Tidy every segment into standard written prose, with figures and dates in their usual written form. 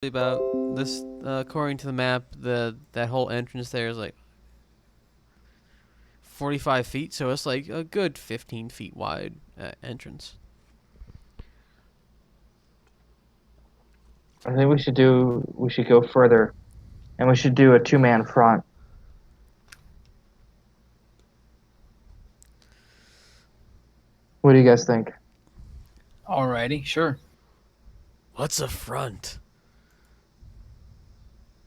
about this. According to the map, that whole entrance there is like 45 feet, so it's like a good 15 feet wide entrance. I think we should go further and we should do a two-man front. What do you guys think? Alrighty, sure. What's a front?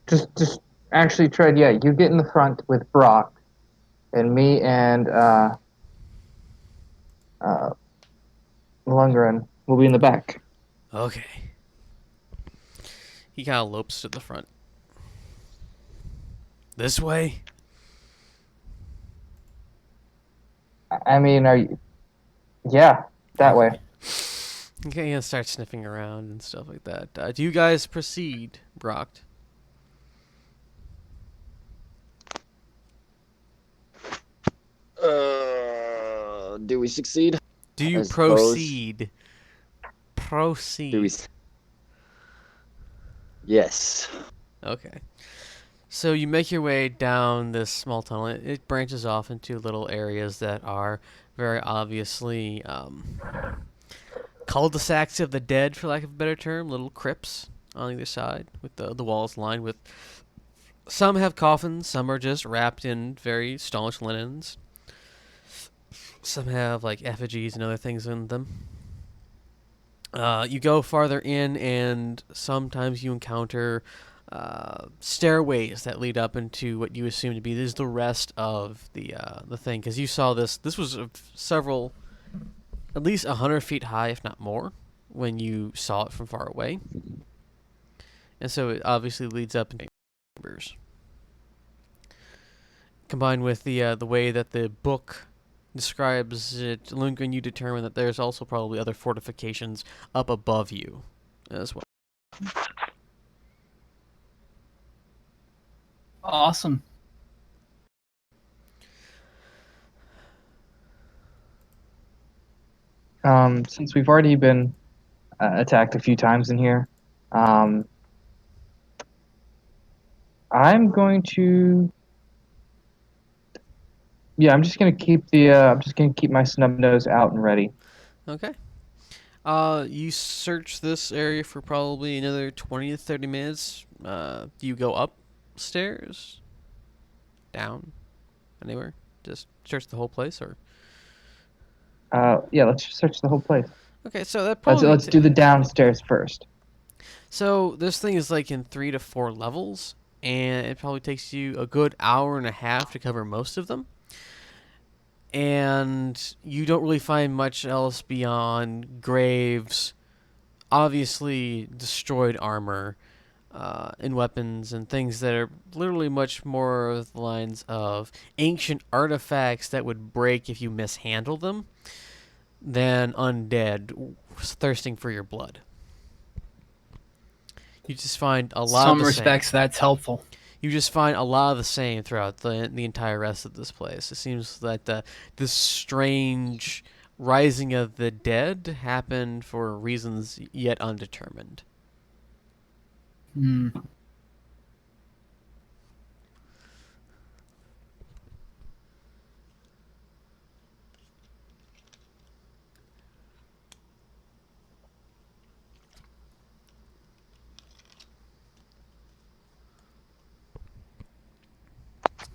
Just actually Tread, yeah, you get in the front with Brock and me and uh Lundgren will be in the back. Okay. He kind of lopes to the front. This way? I mean, are you yeah, that way. Okay. Okay, he starts sniffing around and stuff like that. Do you guys proceed, Brock? Do we succeed? Do I you suppose. proceed? Do we? Proceed. Yes. Okay. So you make your way down this small tunnel. It branches off into little areas that are very obviously cul-de-sacs of the dead, for lack of a better term, little crypts on either side, with the walls lined with. Some have coffins, some are just wrapped in very staunch linens. Some have like effigies and other things in them. You go farther in, and sometimes you encounter stairways that lead up into what you assume to be is the rest of the thing. Because you saw this. This was several, at least 100 feet high, if not more, when you saw it from far away. And so it obviously leads up into chambers. Combined with the way that the book describes it, Lundgren, you determine that there's also probably other fortifications up above you as well. Awesome. Since we've already been attacked a few times in here, um, I'm going to yeah, I'm just gonna keep my snub nose out and ready. Okay. You search this area for probably another 20 to 30 minutes. Do you go upstairs, down, anywhere? Just search the whole place, or Yeah, let's just search the whole place. okay. So that Let's probably let's do the downstairs first. so this thing is like in 3 to 4 levels, and it probably takes you a good hour and a half to cover most of them. And you don't really find much else beyond graves, obviously destroyed armor, and weapons and things that are literally much more of the lines of ancient artifacts that would break if you mishandle them than undead thirsting for your blood. You just find a lot of Some the same. respects that's helpful. You just find a lot of the same throughout the entire rest of this place. It seems that this strange rising of the dead happened for reasons yet undetermined. Hmm.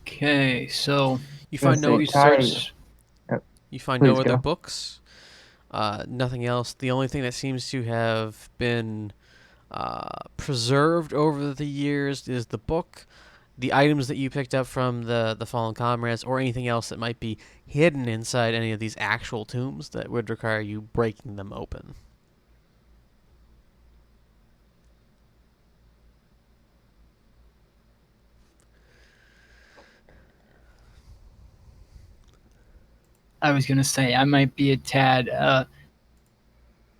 Okay, so You I was find gonna no say, we Ty, search. uh, you find no please other go. books. Nothing else. The only thing that seems to have been preserved over the years is the book, the items that you picked up from the fallen comrades, or anything else that might be hidden inside any of these actual tombs that would require you breaking them open. I was gonna say I might be a tad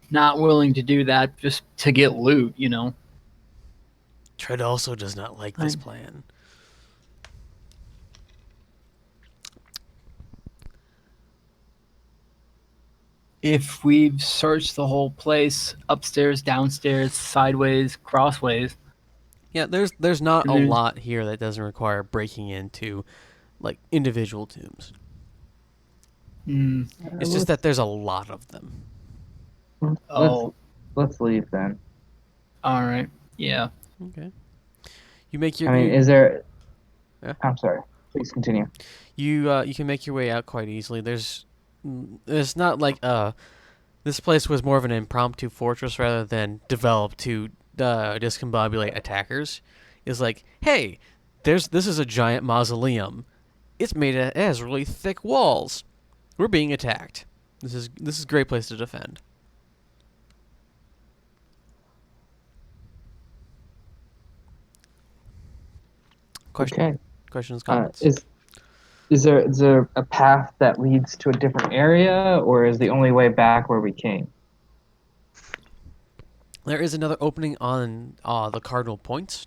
not willing to do that just to get loot. Tread also does not like this I, plan. if we've searched the whole place, upstairs, downstairs, sideways, crossways, Yeah, there's not a There's- lot here that doesn't require breaking into like individual tombs. Hmm. It's just that there's a lot of them. Oh, Let's leave then. all right. Yeah. Okay. You make your I mean, you, is there? Yeah. I'm sorry. Please continue. you can make your way out quite easily. There's not like this place was more of an impromptu fortress rather than developed to discombobulate attackers. It's like, hey, this is a giant mausoleum. It has really thick walls. We're being attacked. This is a great place to defend. Okay. Questions, Uh, comments? is is there a path that leads to a different area, or is the only way back where we came? There is another opening on the cardinal points.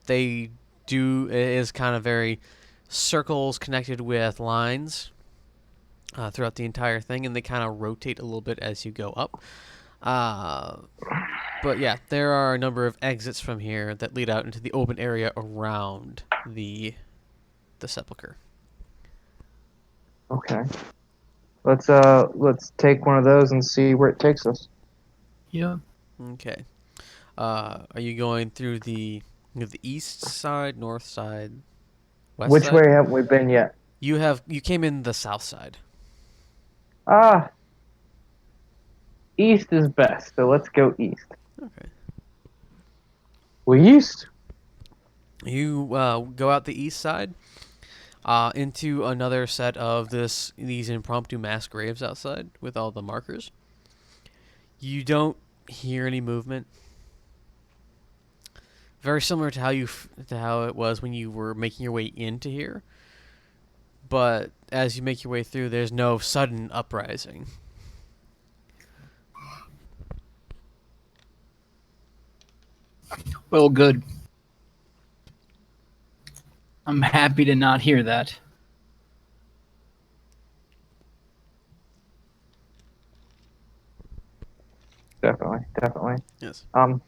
They do it is kind of very circles connected with lines throughout the entire thing, and they kind of rotate a little bit as you go up. Uh, but yeah, there are a number of exits from here that lead out into the open area around the sepulcher. Okay. Let's take one of those and see where it takes us. Yeah. Okay. Are you going through the east side, north side, west Which side? way haven't we been yet? You came in the south side. Ah, east is best, so let's go east. Okay. East? You go out the east side into another set of these impromptu mass graves outside with all the markers. You don't hear any movement. Very similar to how it was when you were making your way into here. But as you make your way through, there's no sudden uprising. Well, good. I'm happy to not hear that. Definitely. Yes. Can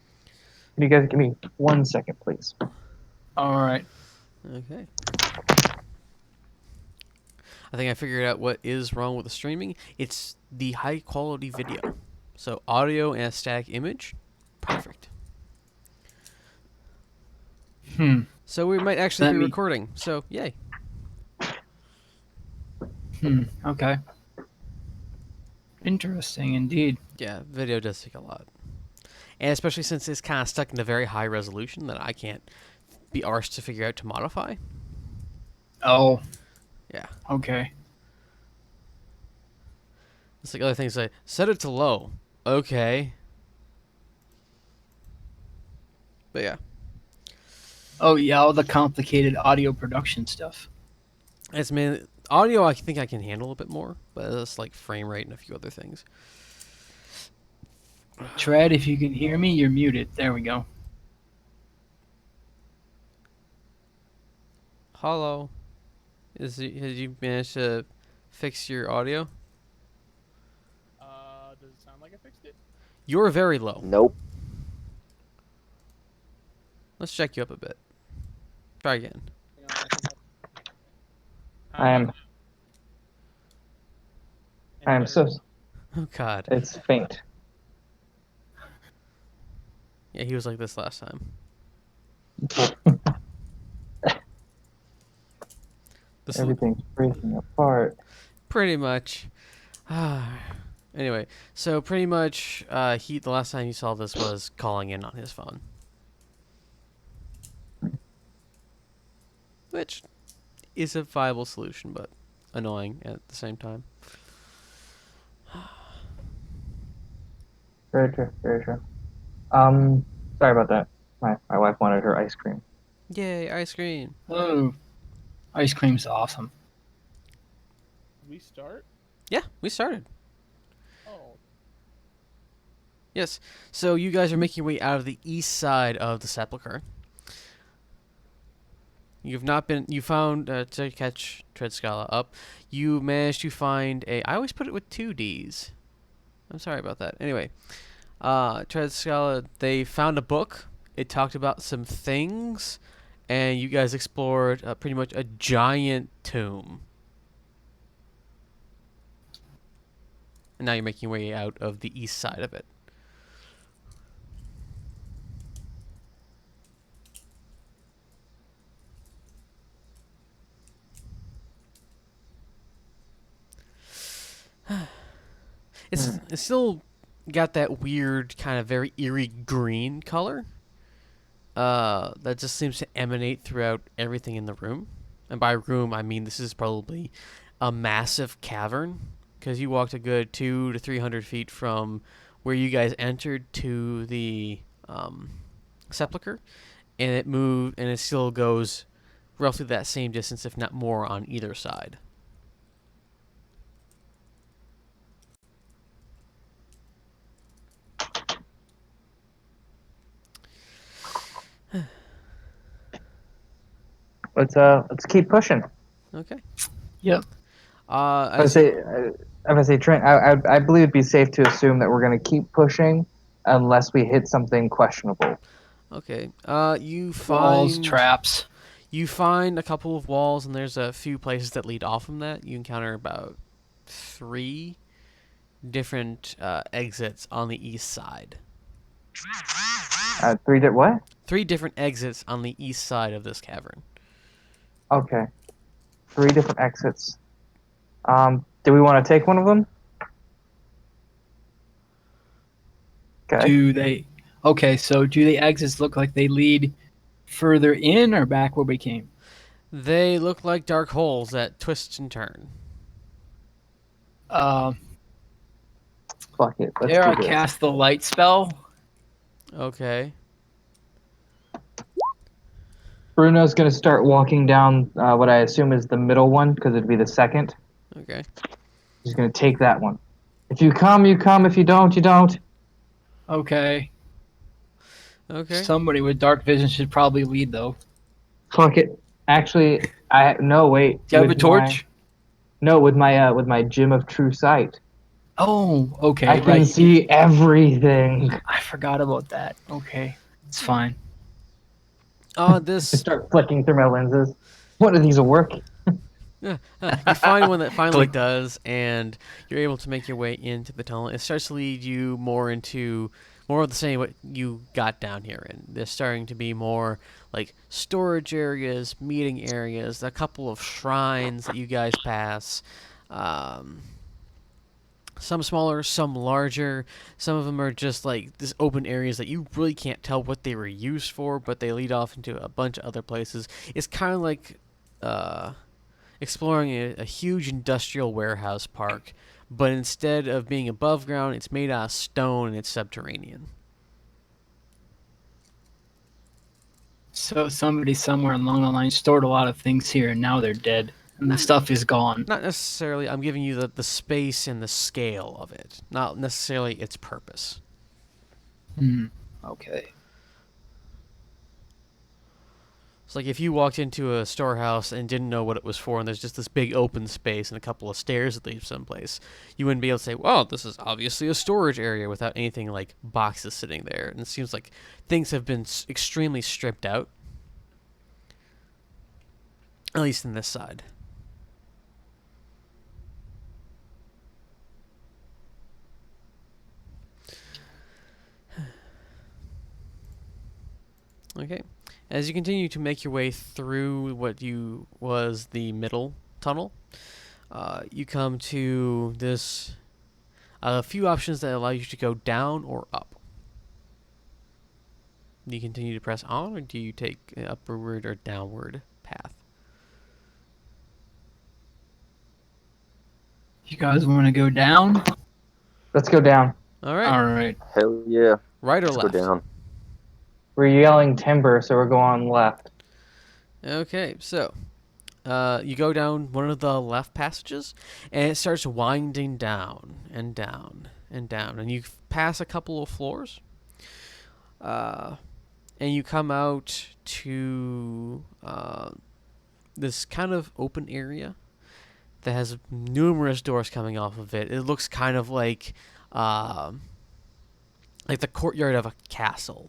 you guys give me 1 second, please? All right. Okay. I think I figured out what is wrong with the streaming. It's the high quality video. So audio and a static image, perfect. Hmm. So we might actually That be mean- recording. So yay. Okay. Interesting indeed. Yeah, video does take a lot. And especially since it's kind of stuck in a very high resolution that I can't be arsed to figure out to modify. Oh. Yeah. Okay. It's like other things like, set it to low. Okay. But yeah. Oh yeah, all the complicated audio production stuff. It's mainly audio I think I can handle a bit more, but it's like frame rate and a few other things. Tread, if you can hear me, you're muted. There we go. Hello. Has you managed to fix your audio? Does it sound like I fixed it? You're very low. Nope. Let's check you up a bit. Try again. Hang on, I think I am. Any I am better? so. Oh God. It's faint. Yeah, he was like this last time. This Everything's breaking apart. pretty much. Anyway, so pretty much, the last time you saw this was calling in on his phone, which is a viable solution, but annoying at the same time. Very true. Very true. Sorry about that. My wife wanted her ice cream. Yay, ice cream! Oh, ice cream's awesome. We start? Yeah, we started. Oh, Yes. So you guys are making your way out of the east side of the sepulcher. You've not been. You found to catch Tread Scala up. You managed to find a. I always put it with two D's. I'm sorry about that. Anyway, Tread Scala. They found a book it talked about some things, and you guys explored pretty much a giant tomb. And now you're making your way out of the east side of it. It's still got that weird kind of very eerie green color that just seems to emanate throughout everything in the room. And by room, I mean this is probably a massive cavern, because you walked a good 200 to 300 feet from where you guys entered to the sepulcher, and it moved, and it still goes roughly that same distance, if not more, on either side. Let's keep pushing. Okay. Yep. I As say, Trent. I believe it'd be safe to assume that we're gonna keep pushing unless we hit something questionable. Okay. You Walls, find traps. you find a couple of walls, and there's a few places that lead off from that. You encounter about 3 different exits on the east side. What? 3 different exits on the east side of this cavern. Okay. 3 different exits. Do we want to take one of them? Okay. Do they? Okay, so do the exits look like they lead further in or back where we came? They look like dark holes that twist and turn. Um, Fuck it. Let's Dare do I this. cast the light spell? Okay. Bruno's gonna start walking down what I assume is the middle one, because it'd be the second. Okay. He's gonna take that one. If you come, you come. If you don't, you don't. Okay. Okay. Somebody with dark vision should probably lead though. Fuck it. Actually, no wait. Do you have a With torch? with my gem of true sight. Oh, okay. I can right. see everything. I forgot about that. Okay, it's fine. I This start flicking through my lenses. One of these will work. you find one that finally Click. does, and you're able to make your way into the tunnel. It starts to lead you more into more of the same what you got down here in. There's starting to be more like storage areas, meeting areas, a couple of shrines that you guys pass. Some smaller, some larger. Some of them are just like this open areas that you really can't tell what they were used for, but they lead off into a bunch of other places. It's kind of like exploring a huge industrial warehouse park, but instead of being above ground, it's made out of stone and it's subterranean. So somebody somewhere along the line stored a lot of things here, and now they're dead, and the stuff is gone. Not necessarily. I'm giving you the space and the scale of it, not necessarily its purpose. Okay. It's like if you walked into a storehouse and didn't know what it was for, and there's just this big open space and a couple of stairs that lead someplace, you wouldn't be able to say, well, this is obviously a storage area without anything like boxes sitting there. And it seems like things have been extremely stripped out, at least in this side. Okay. As you continue to make your way through what was the middle tunnel, you come to this a few options that allow you to go down or up. Do you continue to press on, or do you take an upward or downward path? You guys want to go down? Let's go down. All right. All right. Hell yeah. Right or Let's left? go down. We're yelling timber, so we're going left. Okay, so you go down one of the left passages, and it starts winding down and down and down, and you pass a couple of floors, and you come out to this kind of open area that has numerous doors coming off of it. It looks kind of like the courtyard of a castle.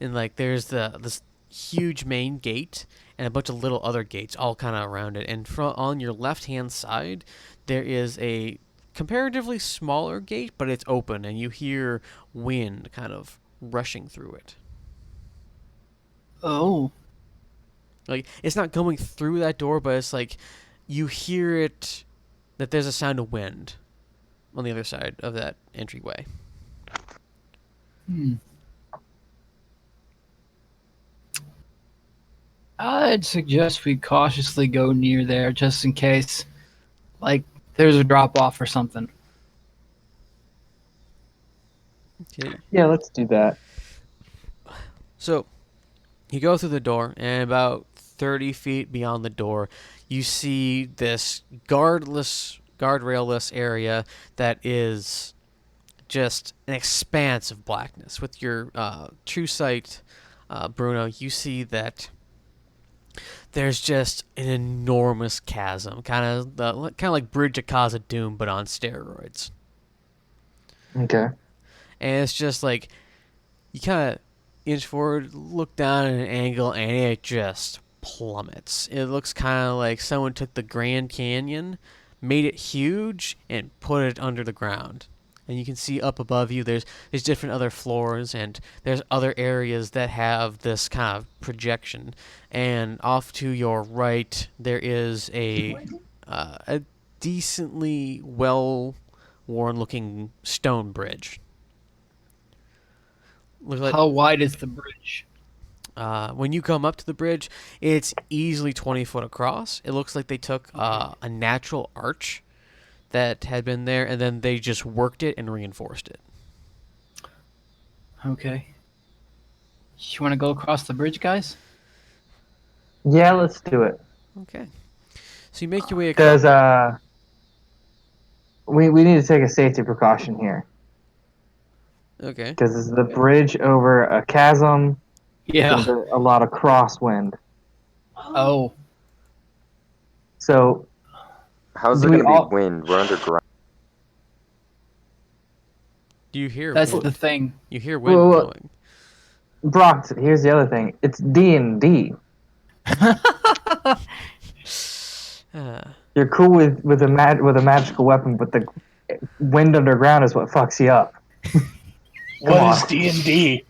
and like there's this huge main gate and a bunch of little other gates all kind of around it. And on your left hand side, there is a comparatively smaller gate, but it's open, and you hear wind kind of rushing through it. Oh, Like it's not going through that door, but it's like you hear it that there's a sound of wind on the other side of that entryway. I'd suggest we cautiously go near there just in case, like, there's a drop off or something. Okay. Yeah, let's do that. So you go through the door, and about 30 feet beyond the door, you see this guardrail-less area that is just an expanse of blackness. With your true sight, Bruno, you see that there's just an enormous chasm, kind of like Bridge of Khazad-dûm, but on steroids. Okay. And it's just like you kind of inch forward, look down at an angle, and it just plummets. It looks kind of like someone took the Grand Canyon, made it huge, and put it under the ground. And you can see up above you, there's different other floors, and there's other areas that have this kind of projection. And off to your right, there is a decently well-worn-looking stone bridge. Looks like How wide is the bridge? when you come up to the bridge, it's easily 20 foot across. It looks like they took a natural arch that had been there, and then they just worked it and reinforced it. Okay. You want to go across the bridge, guys? Yeah, let's do it. Okay. So you make your way across. Because we need to take a safety precaution here. Okay. Because this is the bridge over a chasm. Yeah. There's a lot of crosswind. Oh. So How's Do there we gonna all- be wind? We're underground. Do you hear? That's wind? the thing. You hear wind Well, blowing. Brock, here's the other thing. It's D&D. You're cool with a magical weapon, but the wind underground is what fucks you up. What on. is D&D?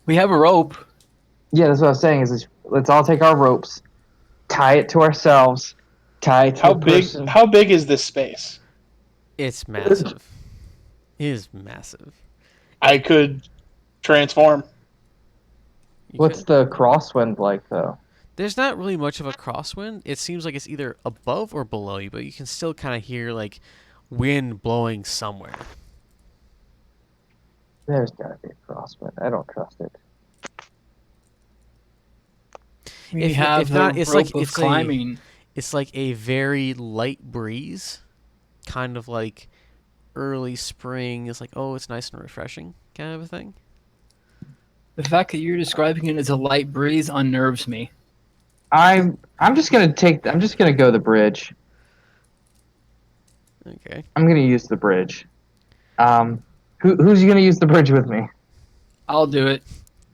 We have a rope. Yeah, that's what I was saying. Is let's all take our ropes, tie it to ourselves, tie it to How the big? person. How big is this space? It's massive. It is massive. I could transform. You What's could- the crosswind like, though? There's not really much of a crosswind. It seems like it's either above or below you, but you can still kind of hear like wind blowing somewhere. There's gotta be a crosswind. I don't trust it. We If- have if the not, it's rope like- of it's a- climbing. It's like a very light breeze, kind of like early spring. It's like, oh, it's nice and refreshing, kind of a thing. The fact that you're describing it as a light breeze unnerves me. I'm just gonna go the bridge. Okay. I'm gonna use the bridge. Who's gonna use the bridge with me? I'll do it.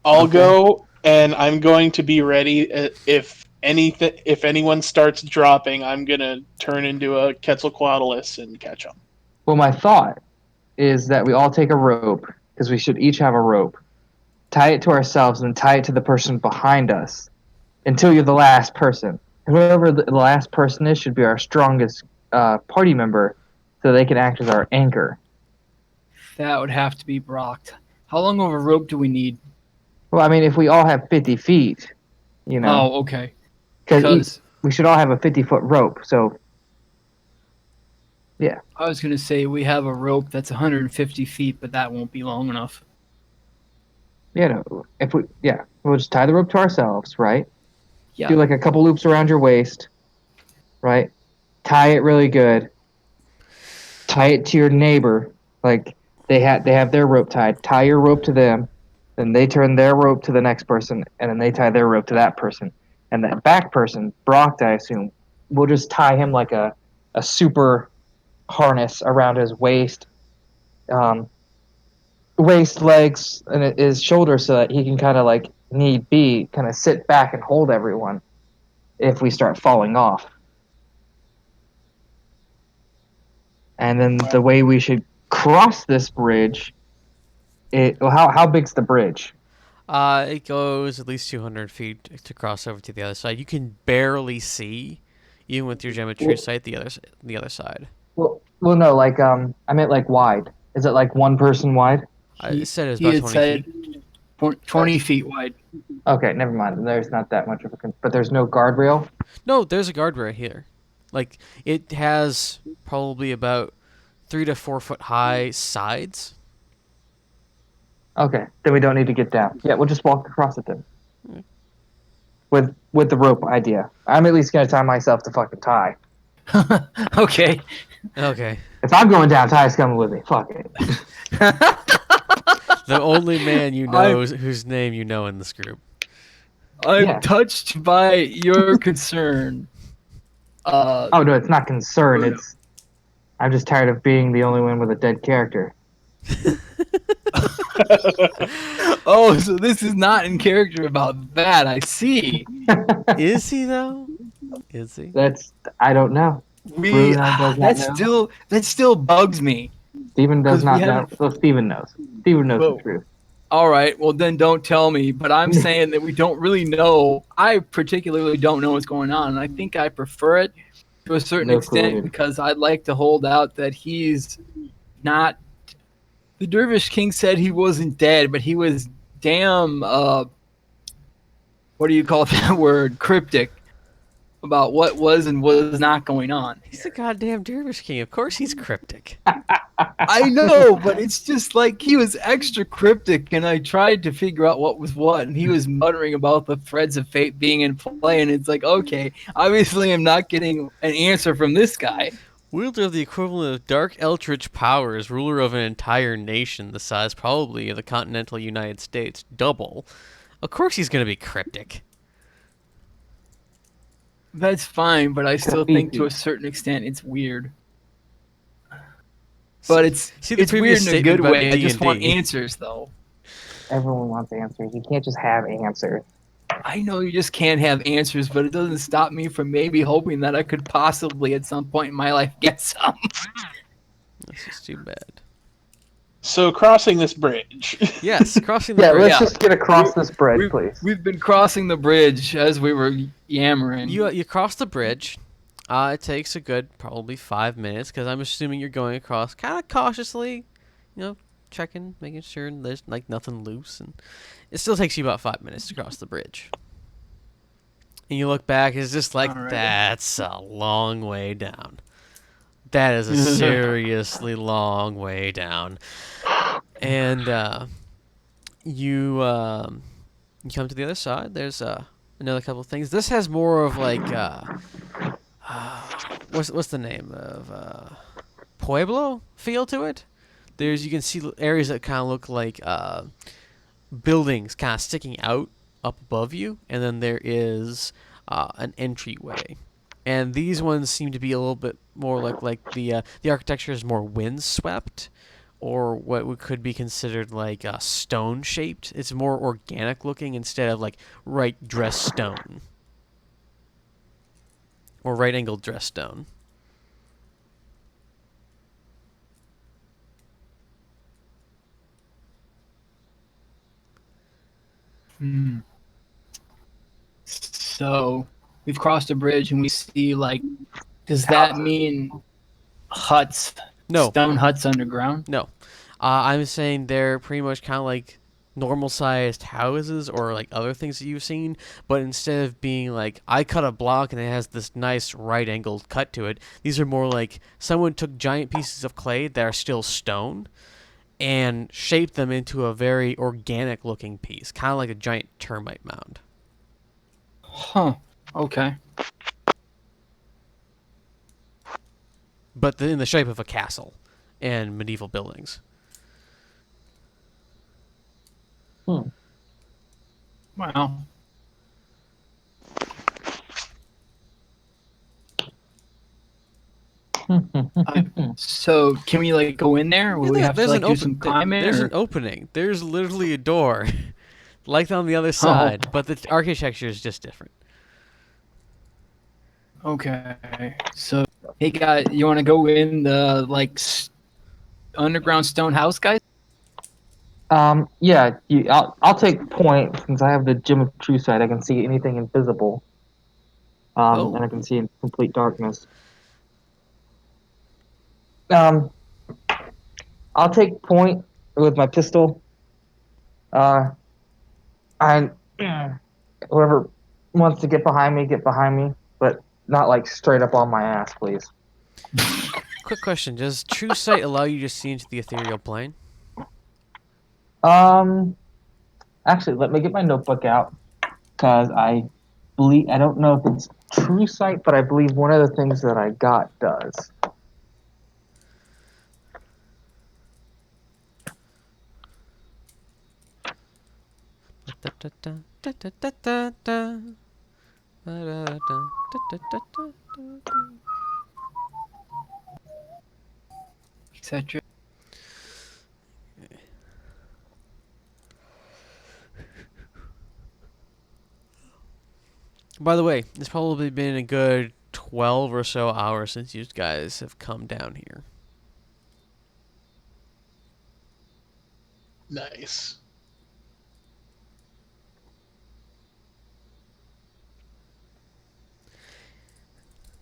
I'll go, and I'm going to be ready if anyone starts dropping. I'm gonna turn into a Quetzalcoatlus and catch them. Well, my thought is that we all take a rope, because we should each have a rope, tie it to ourselves, and tie it to the person behind us until you're the last person. And whoever the last person is should be our strongest party member, so they can act as our anchor. That would have to be Brock. How long of a rope do we need? Well, I mean, if we all have 50 feet, you know, Oh, okay. because Because we should all have a 50-foot rope. So, I was going to say we have a rope that's 150 feet, but that won't be long enough. we'll just tie the rope to ourselves, right? Yeah. Do like a couple loops around your waist, right? Tie it really good. Tie it to your neighbor, like they have their rope tied. Tie your rope to them, then they turn their rope to the next person, and then they tie their rope to that person. And that back person, Brock, I assume, we'll just tie him like a super harness around his waist. waist, legs, and his shoulders so that he can kind of like need be kind of sit back and hold everyone if we start falling off. And then the way we should cross this bridge, how big's the bridge? It goes at least 200 feet to cross over to the other side. You can barely see, even with your geometry sight, the other side. Well, no, like I meant like wide. Is it like one person wide? I said it was He about had 20 said feet. 20 feet wide. Okay, never mind. There's not that much of a, but there's no guardrail. No, there's a guard right here. Like, it has probably about 3 to 4 foot high sides. Okay, then we don't need to get down. Yeah, we'll just walk across it then. With the rope idea. I'm at least gonna tie myself to fucking Ty. Okay. Okay. If I'm going down, Ty's coming with me. Fuck it. The only man you know whose name you know in this group. I'm Yeah. touched by your concern. Oh no, it's not concern. Bruno. It's I'm just tired of being the only one with a dead character. Oh, so this is not in character about that. I see. Is he, though? Is he? That's I don't know. We Bruno does not know. that still bugs me. Steven does 'Cause not we know. haven't- Well, Steven knows. Steven knows Well, the truth. All right, well then don't tell me. But I'm saying that we don't really know. I particularly don't know what's going on, and I think I prefer it to a certain No extent clue. because I'd like to hold out that he's not. The Dervish King said he wasn't dead, but he was damn. What do you call that word? Cryptic about what was and was not going on. He's the goddamn Dervish King. Of course he's cryptic. I know, but it's just like he was extra cryptic, and I tried to figure out what was what, and he was muttering about the threads of fate being in play, and it's like, okay, obviously I'm not getting an answer from this guy. Wielder of the equivalent of dark eldritch powers, ruler of an entire nation the size probably of the continental United States, double. Of course he's going to be cryptic. That's fine, but I still think to a Creepy. certain extent it's weird. But it's See the it's weird previous in a statement good about way. I just want D&D. answers, though. Everyone wants answers. You can't just have answers. I know you just can't have answers, but it doesn't stop me from maybe hoping that I could possibly at some point in my life get some. That's just too bad. So crossing this bridge. Yes, crossing the Yeah, bridge. let's just get across this bridge, please. We've been crossing the bridge as we were yammering. You cross the bridge. It takes a good probably 5 minutes because I'm assuming you're going across kind of cautiously, checking, making sure there's like nothing loose, and it still takes you about 5 minutes to cross the bridge. And you look back, it's just like Alright. that's a long way down. That is a seriously long way down. And you come to the other side. There's another couple of things. This has more of like what's the name of Pueblo feel to it. You can see areas that kind of look like buildings kind of sticking out up above you, and then there is an entryway. And these ones seem to be a little bit more like the architecture is more windswept, or what could be considered like stone shaped. It's more organic looking instead of like right dressed stone or right angled dressed stone. Hmm. So we've crossed a bridge and we see does that mean huts? No. Stone huts underground? No, I'm saying they're pretty much kind of like normal-sized houses or like other things that you've seen, but instead of being like I cut a block and it has this nice right-angled cut to it, these are more like someone took giant pieces of clay that are still stone and shaped them into a very organic-looking piece, kind of like a giant termite mound. Huh. Okay. But in the shape of a castle and medieval buildings. Wow. So can we like go in there? Will Yeah, we have to there's like an do some climbing? there's or- an opening. There's literally a door, like on the other Oh. side, but the architecture is just different. Okay. So hey guys, you want to go in the like underground stone house, guys? Yeah, I'll take point since I have the Gem of True Sight. I can see anything invisible. Oh. And I can see in complete darkness. Um, I'll take point with my pistol. I whoever wants to get behind me, but not like straight up on my ass, please. Quick question: does True Sight allow you to see into the ethereal plane? Um, Actually, let me get my notebook out because I don't know if it's True Sight, but I believe one of the things that I got does. Etc. By the way, it's probably been a good 12 or so hours since you guys have come down here. Nice.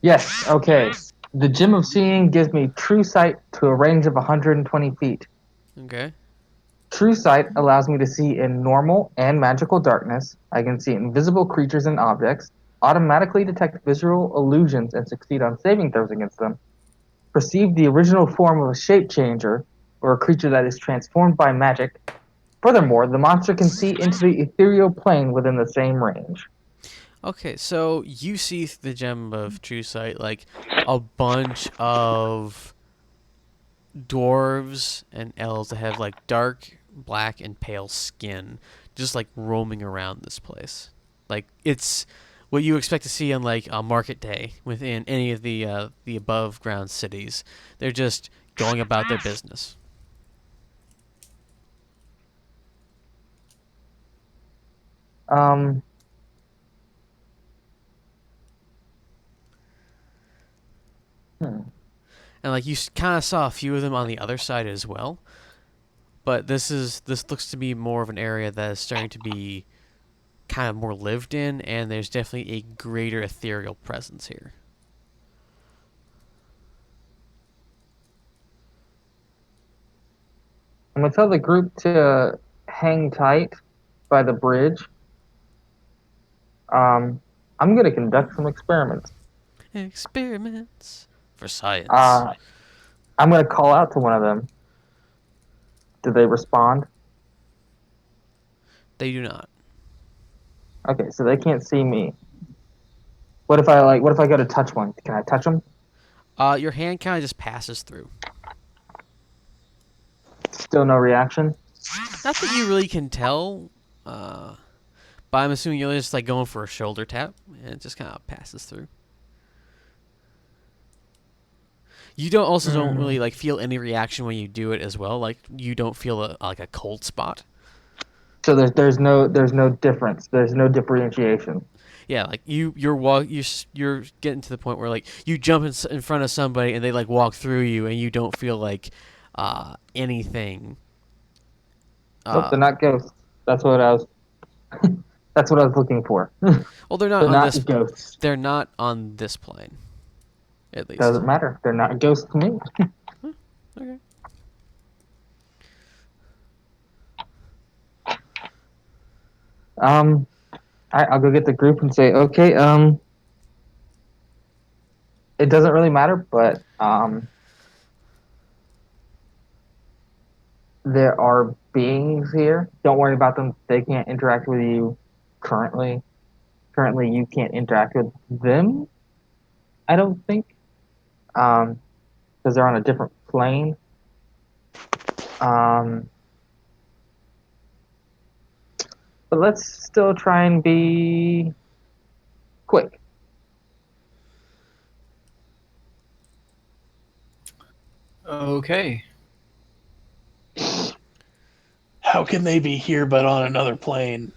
Yes, okay. The Gem of Seeing gives me True Sight to a range of 120 feet. Okay. True Sight allows me to see in normal and magical darkness. I can see invisible creatures and objects, automatically detect visual illusions and succeed on saving throws against them, perceive the original form of a shape changer or a creature that is transformed by magic. Furthermore, the monster can see into the ethereal plane within the same range. Okay, so you see the Gem of True Sight, like a bunch of dwarves and elves that have like dark black and pale skin just like roaming around this place. Like it's what you expect to see on like a market day within any of the above ground cities. They're just going about their business. Um, hmm. And like you kind of saw a few of them on the other side as well. But this looks to be more of an area that is starting to be kind of more lived in, and there's definitely a greater ethereal presence here. I'm gonna tell the group to hang tight by the bridge. Um, I'm gonna conduct some experiments. Experiments for science. Uh, I'm gonna call out to one of them. Do they respond? They do not. Okay, so they can't see me. What if I go to touch one? Can I touch them? Your hand kind of just passes through. Still no reaction. Not that you really can tell, but I'm assuming you're just like going for a shoulder tap, and it just kind of passes through. You don't really like feel any reaction when you do it as well. Like you don't feel like a cold spot. So there's no difference. There's no differentiation. Yeah, like you're getting to the point where like you jump in front of somebody and they like walk through you and you don't feel like anything. Nope, they're not ghosts. That's what I was. That's what I was looking for. Well, they're not They're on not this. ghosts. They're not on this plane, at least. Doesn't matter. They're not ghosts to me. Okay. All right, I'll go get the group and say, okay, it doesn't really matter, but there are beings here. Don't worry about them. They can't interact with you currently. Currently, you can't interact with them. I don't think, because they're on a different plane. Um, but let's still try and be quick. Okay. How can they be here but on another plane?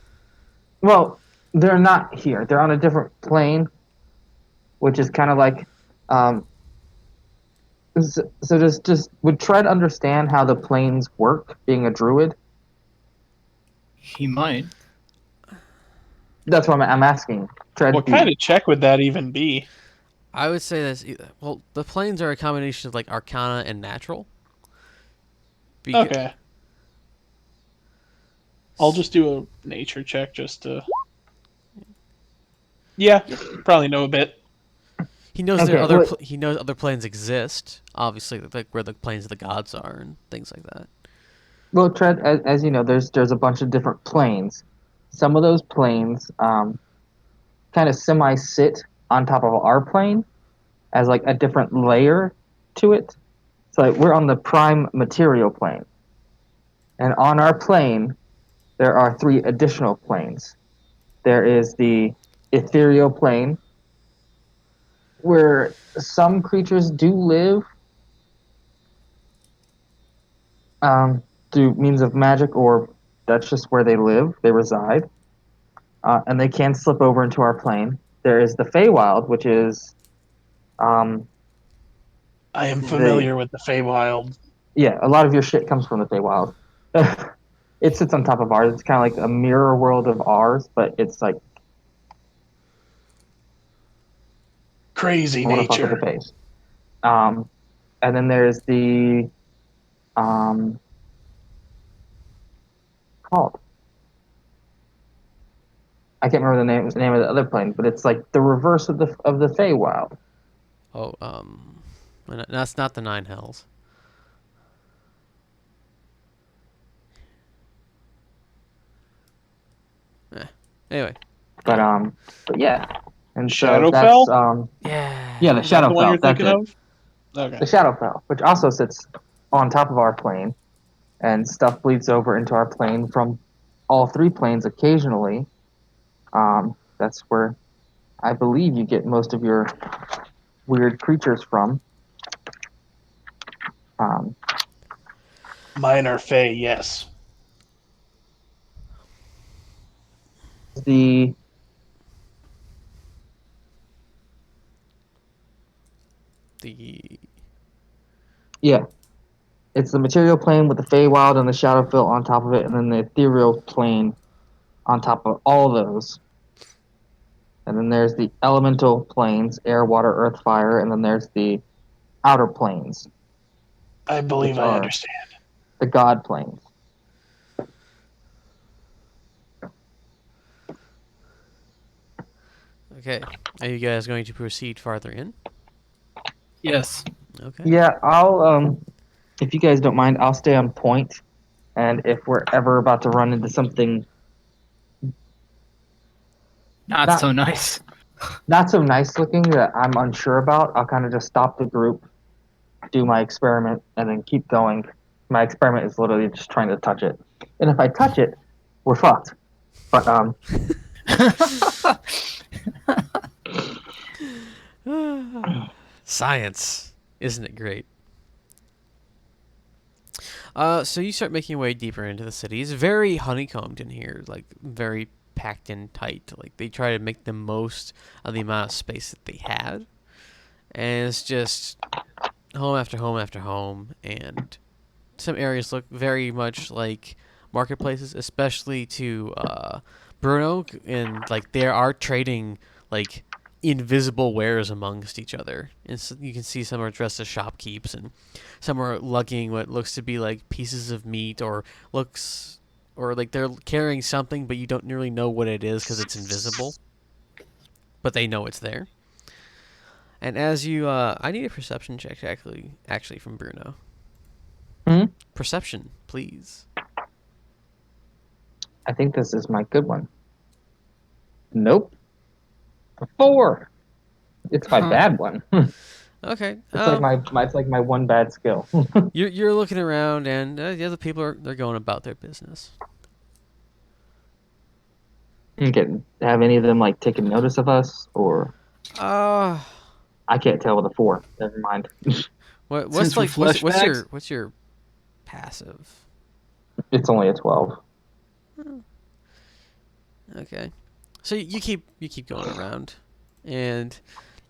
Well, they're not here. They're on a different plane, which is kind of like, um, so just would try to understand how the planes work. Being a druid, He might. that's what I'm asking. Try to What kind of check would that even be? I would say that's well, the planes are a combination of like Arcana and Natural. Okay. I'll just do a nature check just to. Yeah, probably know a bit. He knows Okay, he knows other planes exist. Obviously, like where the planes of the gods are and things like that. Well, Tread, as you know, there's a bunch of different planes. Some of those planes kind of semi sit on top of our plane as like a different layer to it. So like we're on the prime material plane, and on our plane there are three additional planes. There is the ethereal plane, where some creatures do live through means of magic, or that's just where they live, they reside, and they can slip over into our plane. There is the Feywild, which is um, I am the familiar with the Feywild. yeah, a lot of your shit comes from the Feywild. It sits on top of ours. It's kind of like a mirror world of ours, but it's like Crazy I want to fuck with the nature. face. And then there's the called. I can't remember the name of the other plane, but it's like the reverse of the Feywild. Oh, and that's not the Nine Hells. Anyway, But yeah, and so Shadowfell? that's yeah. yeah, the Is that the one Shadowfell. you're That's thinking it. of? Okay. The Shadowfell, which also sits on top of our plane, and stuff bleeds over into our plane from all three planes occasionally. That's where I believe you get most of your weird creatures from. Um, Mine are Fey, yes. the The yeah, it's the material plane with the Feywild and the Shadowfell on top of it, and then the ethereal plane on top of all those. And then there's the elemental planes, air, water, earth, fire, and then there's the outer planes, I believe which I are understand. the god planes. okay. Are you guys going to proceed farther in? Yes. Okay. Yeah, I'll if you guys don't mind, I'll stay on point, and if we're ever about to run into something Not Not- so nice. not so nice looking that I'm unsure about, I'll kind of just stop the group, do my experiment, and then keep going. My experiment is literally just trying to touch it, and if I touch it, we're fucked. But Science, isn't it great? So you start making your way deeper into the city. It's very honeycombed in here, like very packed in tight. Like they try to make the most of the amount of space that they had, and it's just home after home after home. And some areas look very much like marketplaces, especially to Bruno, and like they are trading like invisible wares amongst each other. And so you can see some are dressed as shopkeepers, and some are lugging what looks to be like pieces of meat, or like they're carrying something, but you don't really know what it is because it's invisible. But they know it's there. And as you, I need a perception check actually from Bruno. Hmm? Perception, please. I think this is my good one. Nope. A 4. It's my Huh. bad one. It's Okay. like my one bad skill. You're looking around, and the other people they're going about their business. Okay. Have any of them like taken notice of us, or Uh, I can't tell with a 4. Never mind. What's Since we're like flashbacks? what's your passive? It's only a 12. Okay, so you keep going around, and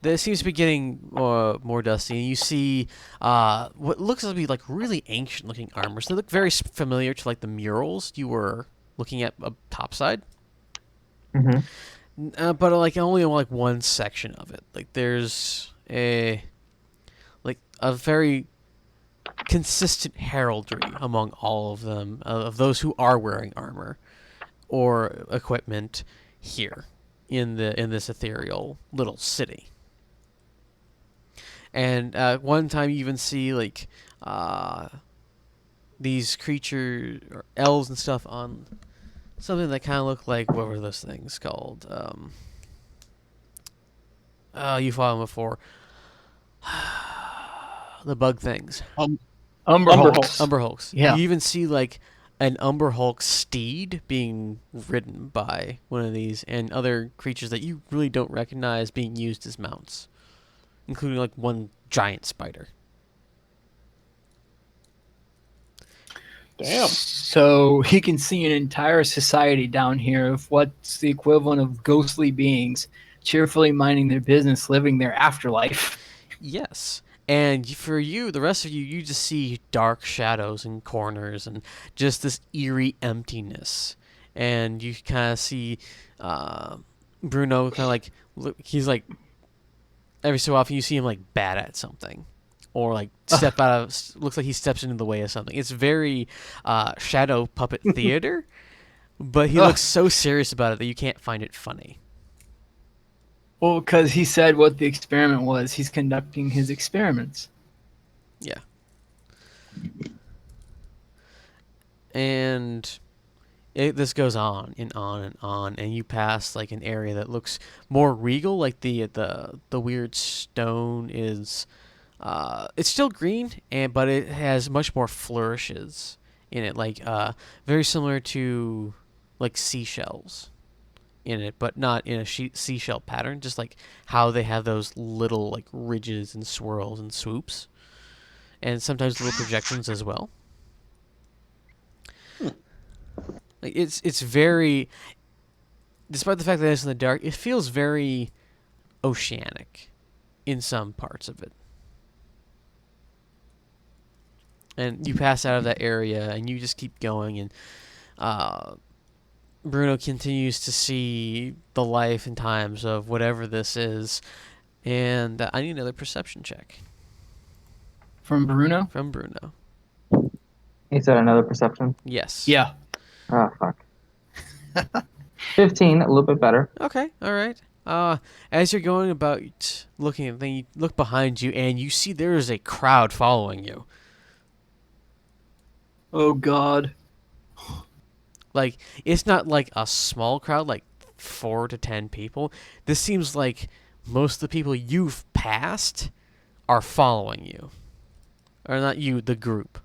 this seems to be getting more dusty. And you see what looks to be like really ancient looking armors. They look very familiar to like the murals you were looking at topside. Mm-hmm. But like only in like one section of it. Like there's a very consistent heraldry among all of them of those who are wearing armor or equipment here in this ethereal little city. And one time you even see like these creatures or elves and stuff on something that kind of look like, what were those things called? You fought them before. The bug things. Umber Umber Hulks. Umber Hulks. Yeah. You even see like an Umber Hulk steed being ridden by one of these, and other creatures that you really don't recognize being used as mounts, including like one giant spider. Damn. So he can see an entire society down here of what's the equivalent of ghostly beings cheerfully minding their business, living their afterlife. Yes. And for you, the rest of you, you just see dark shadows in corners and just this eerie emptiness. And you kind of see Bruno kind of like, he's like, every so often you see him like bad at something. Or like step out of, looks like he steps into the way of something. It's very shadow puppet theater, but he looks so serious about it that you can't find it funny. Well, because he said what the experiment was. He's conducting his experiments. Yeah. And this goes on and on and on, and you pass like an area that looks more regal, like the weird stone is. It's still green, but it has much more flourishes in it, like very similar to like seashells in it, but not in a seashell pattern. Just like how they have those little like ridges and swirls and swoops, and sometimes little projections as well. Like it's very, despite the fact that it's in the dark, it feels very oceanic in some parts of it. And you pass out of that area, and you just keep going, and Bruno continues to see the life and times of whatever this is, and I need another perception check From Bruno? from Bruno. He said another perception. Yes. Yeah. Oh, fuck. 15, a little bit better. Okay, all right. As you're going about looking at things, you look behind you, and you see there is a crowd following you. Oh, God. Like, it's not like a small crowd, like 4 to 10 people. This seems like most of the people you've passed are following you. Or not you, the group.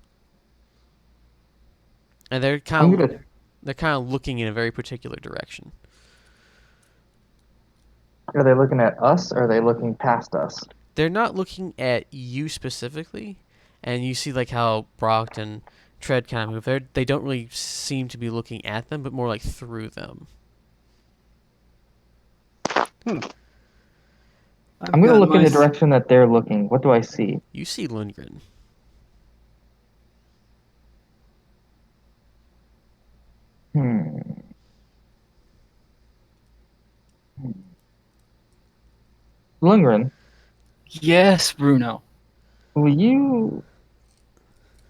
And they're I'm kind gonna. of looking in a very particular direction. Are they looking at us or are they looking past us? They're not looking at you specifically, and you see like how Brock and Tread kind of move. They don't really seem to be looking at them, but more like through them. I'm gonna look in the direction that they're looking. What do I see? You see Lundgren. Lundgren, Yes, Bruno. will you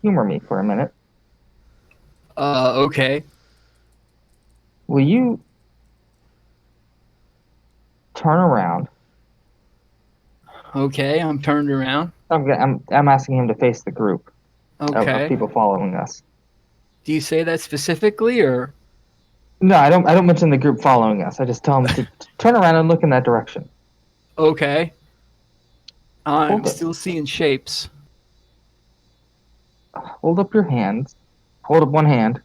humor me for a minute? Okay. Will you turn around? Okay, I'm turned around. I'm asking him to face the group of Okay. people following us. Do you say that specifically, or? No, I don't mention the group following us. I just tell him to turn around and look in that direction. Okay. I'm Hold it. still seeing shapes. Hold up your hands. Hold up one hand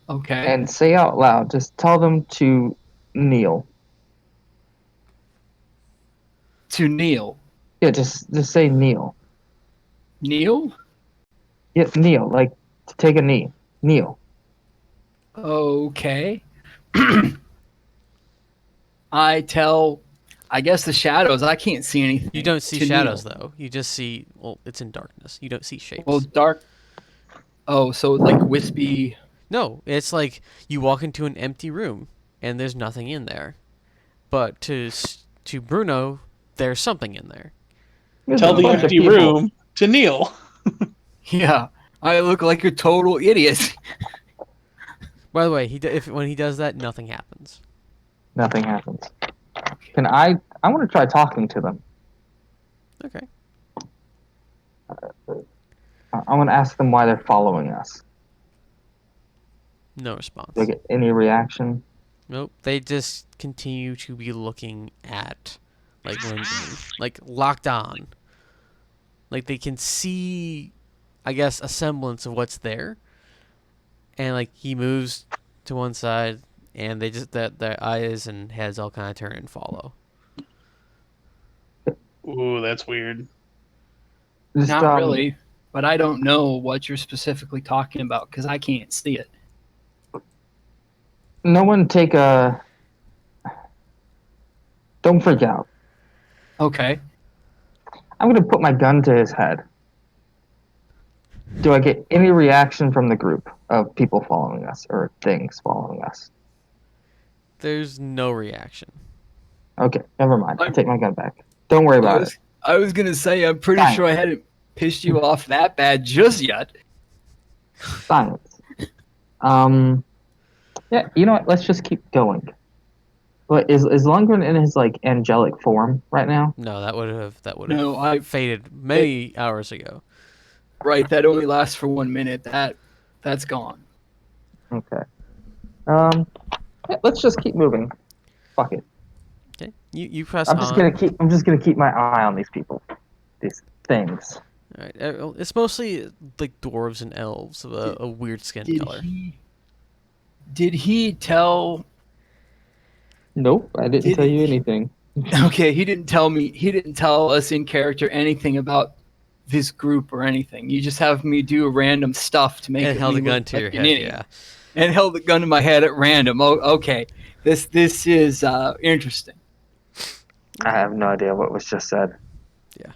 Okay. and say out loud. Just tell them to kneel. To kneel. Yeah, just say kneel. Neil? Yeah, kneel, like to take a knee. Kneel. Okay. I guess the shadows, I can't see anything. You don't see to shadows kneel. though. You just see, well, it's in darkness. You don't see shapes. Well, dark. Oh, so like wispy. No, it's like you walk into an empty room and there's nothing in there. But to Bruno, there's something in there. There's Tell a the bunch of empty people. room to kneel. Yeah, I look like a total idiot. By the way, when he does that, nothing happens. Nothing happens. Can I want to try talking to them. Okay. I want to ask them why they're following us. No response. Do I get any reaction? Nope. They just continue to be looking at like Lindgren, like locked on. Like they can see, I guess, a semblance of what's there. And like he moves to one side, and they just their eyes and heads all kind of turn and follow. Ooh, that's weird. Just, Not really, but I don't know what you're specifically talking about because I can't see it. No one take a. Don't freak out. Okay. I'm gonna put my gun to his head. Do I get any reaction from the group of people following us or things following us? There's no reaction. Okay, never mind. I I'm- take my gun back. Don't worry about it. I was gonna say I'm pretty Fine. sure I hadn't pissed you off that bad just yet. Silence. Yeah, you know what? Let's just keep going. But is Lundgren in his like angelic form right now? No, that would have No, I faded many hours ago. right. That only lasts for 1 minute. That's gone. Okay. Yeah, let's just keep moving. Fuck it. Okay, you press I'm on. just gonna keep my eye on these people, these things. All right, it's mostly like dwarves and elves of a weird skin color. Did he tell? Nope, I didn't Did tell you he- anything. Okay, he didn't tell me. He didn't tell us in character anything about this group or anything. You just have me do random stuff to make And it held a me gun look to like your an head. idiot. Yeah. And held the gun to my head at random. Oh, okay. This is interesting. I have no idea what was just said. Yeah.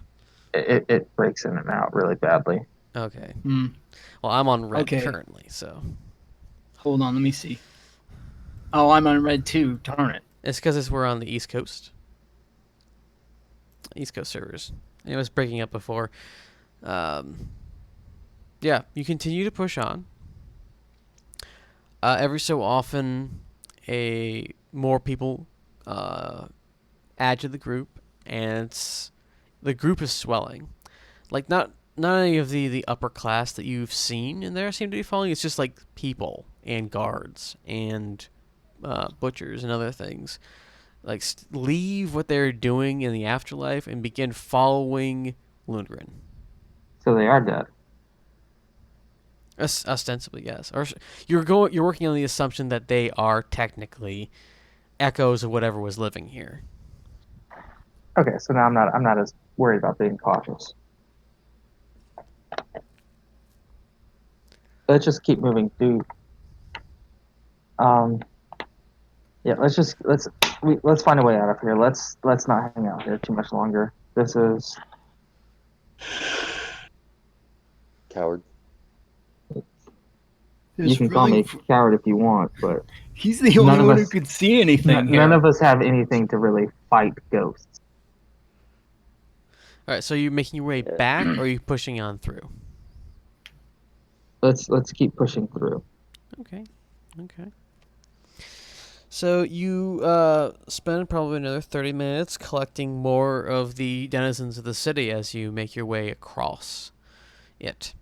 It breaks in and out really badly. Okay. Hmm. Well, I'm on red Okay. currently, so Hold on, let me see. Oh, I'm on red too. Darn it. it's because we're on the East Coast. East Coast servers. It was breaking up before. Yeah, you continue to push on. Every so often, more people add to the group, and the group is swelling. Like not any of the upper class that you've seen in there seem to be following. It's just like people and guards and butchers and other things. Like leave what they're doing in the afterlife and begin following Lundgren. So they are dead. Ostensibly, yes. Or you're working on the assumption that they are technically echoes of whatever was living here. Okay, so now I'm not as worried about being cautious. Let's just keep moving through. Yeah, let's find a way out of here. Let's not hang out here too much longer. This is Coward. you can call me a coward if you want, but He's the None only of one who us- could see anything here. none of us have anything to really fight ghosts. All right, so you're making your way back, or are you pushing on through? Let's keep pushing through. Okay. So you spend probably another 30 minutes collecting more of the denizens of the city as you make your way across it.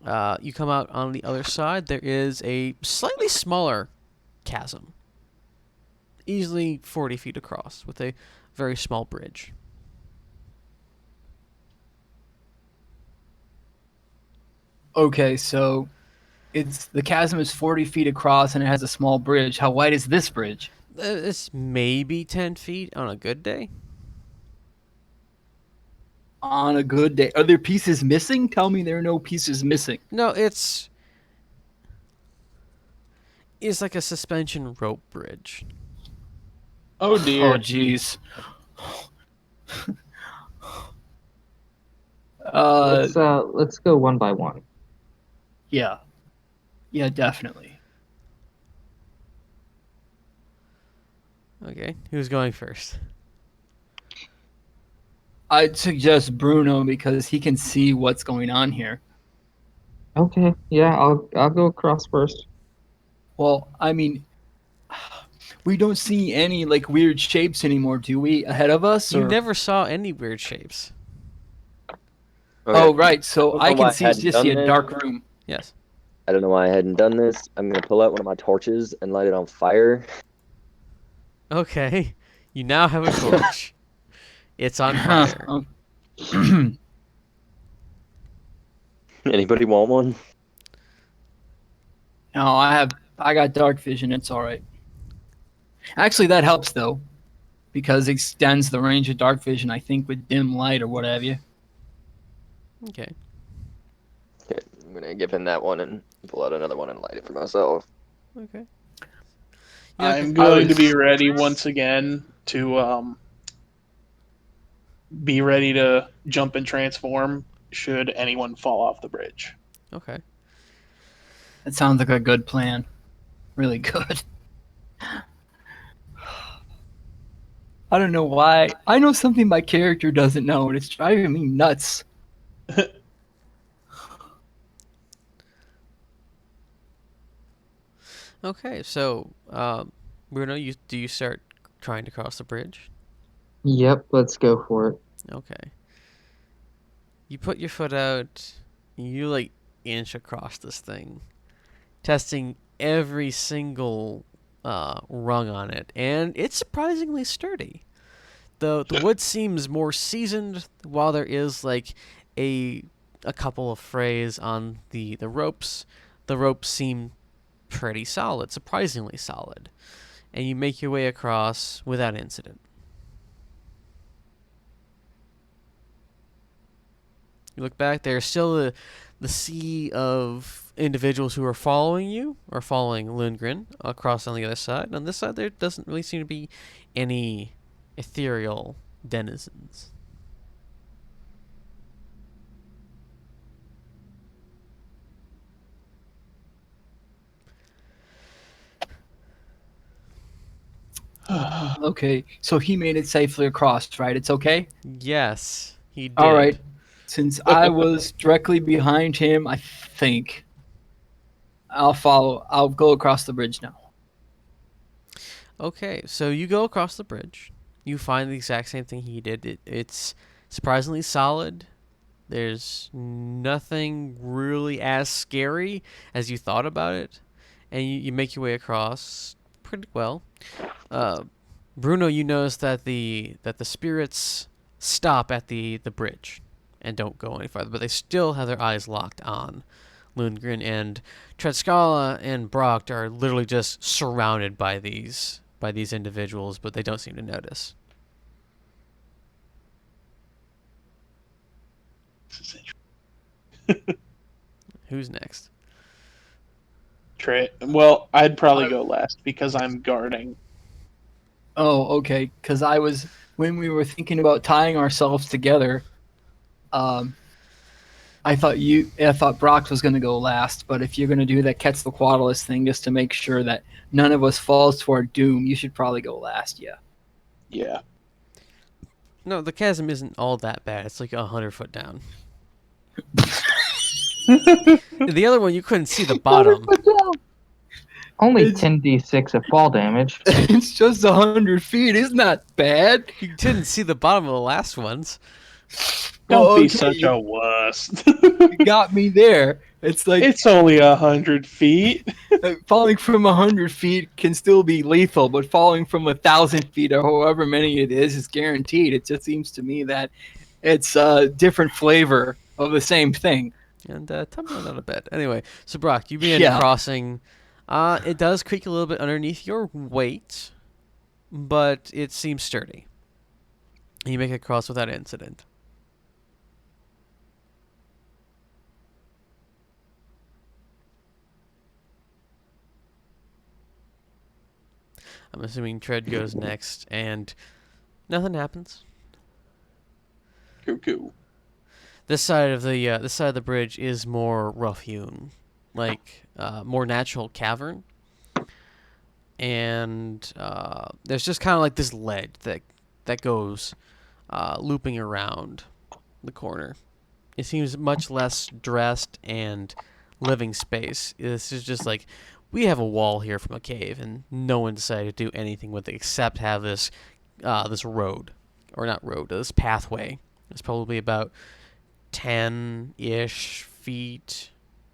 You come out on the other side. There is a slightly smaller chasm, easily 40 feet across, with a very small bridge. Okay, so the chasm is 40 feet across and it has a small bridge. How wide is this bridge? It's maybe 10 feet on a good day. on a good day. Are there pieces missing? Tell me there are no pieces missing. No, it's like a suspension rope bridge. Oh Oh, dear. jeez. Let's go one by one. Yeah. Yeah, definitely. Okay, who's going first? I'd suggest Bruno because he can see what's going on here. Okay, yeah, I'll go across first. Well, I mean, we don't see any like weird shapes anymore, do we? Ahead of us? You or- never saw any weird shapes. Okay. Oh, right. So don't I know why can I see it's hadn't just done a this. dark room. Yes. I don't know why I hadn't done this. I'm gonna pull out one of my torches and light it on fire. Okay. You now have a torch. It's on Huh. fire. Oh. Anybody want one? No, I got dark vision. It's all right. Actually, that helps though, because it extends the range of dark vision. I think with dim light or what have you. Okay. Okay, I'm gonna give him that one and pull out another one and light it for myself. Okay. Yeah, I'm okay. going to be ready once again to be ready to jump and transform should anyone fall off the bridge. Okay. That sounds like a good plan. Really good. I don't know why. I know something my character doesn't know, and it's driving me nuts. Okay. So, Bruno, do you start trying to cross the bridge? Yep, let's go for it. Okay. You put your foot out. You like inch across this thing, testing every single rung on it, and it's surprisingly sturdy. The wood seems more seasoned, while there is like a couple of frays on the ropes. The ropes seem pretty solid, surprisingly solid, and you make your way across without incident. You look back, there's still the sea of individuals who are following you, or following Lundgren, across on the other side. On this side, there doesn't really seem to be any ethereal denizens. Okay, so he made it safely across, right? It's okay? Yes, he did. All right. Since I was directly behind him, I think I'll follow. I'll go across the bridge now. Okay, so you go across the bridge. You find the exact same thing he did. It's surprisingly solid. There's nothing really as scary as you thought about it. And you make your way across pretty well. Bruno, you notice that the spirits stop at the bridge and don't go any farther, but they still have their eyes locked on Lundgren, and Tretskala and Brock are literally just surrounded by these individuals, but they don't seem to notice. Who's next? Well, I'd probably go last because I'm guarding. Oh, okay. Because when we were thinking about tying ourselves together, I thought Brock was going to go last. But if you're going to do that Quetzalcoatlus thing just to make sure that none of us falls to our doom, you should probably go last. Yeah. Yeah. No, the chasm isn't all that bad. It's like 100 foot down. The other one, you couldn't see the bottom. Only It's- 10d6 of fall damage. It's just 100 feet. It's not bad. You didn't see the bottom of the last ones. Don't Well, be okay, such a wuss. You got me there. It's like It's only 100 feet. falling from 100 feet can still be lethal, but falling from 1,000 feet or however many it is guaranteed. It just seems to me that it's a different flavor of the same thing. And tell me out of bed. Anyway, so Brock, you begin Yeah. crossing. It does creak a little bit underneath your weight, but it seems sturdy. And you make it across without incident. I'm assuming Tread goes next, and nothing happens. Cuckoo. This side of the bridge is more rough hewn, like more natural cavern, and there's just kind of like this ledge that goes looping around the corner. It seems much less dressed and living space. This is just like we have a wall here from a cave, and no one decided to do anything with it except have this this road, or not road, this pathway. It's probably about 10-ish feet,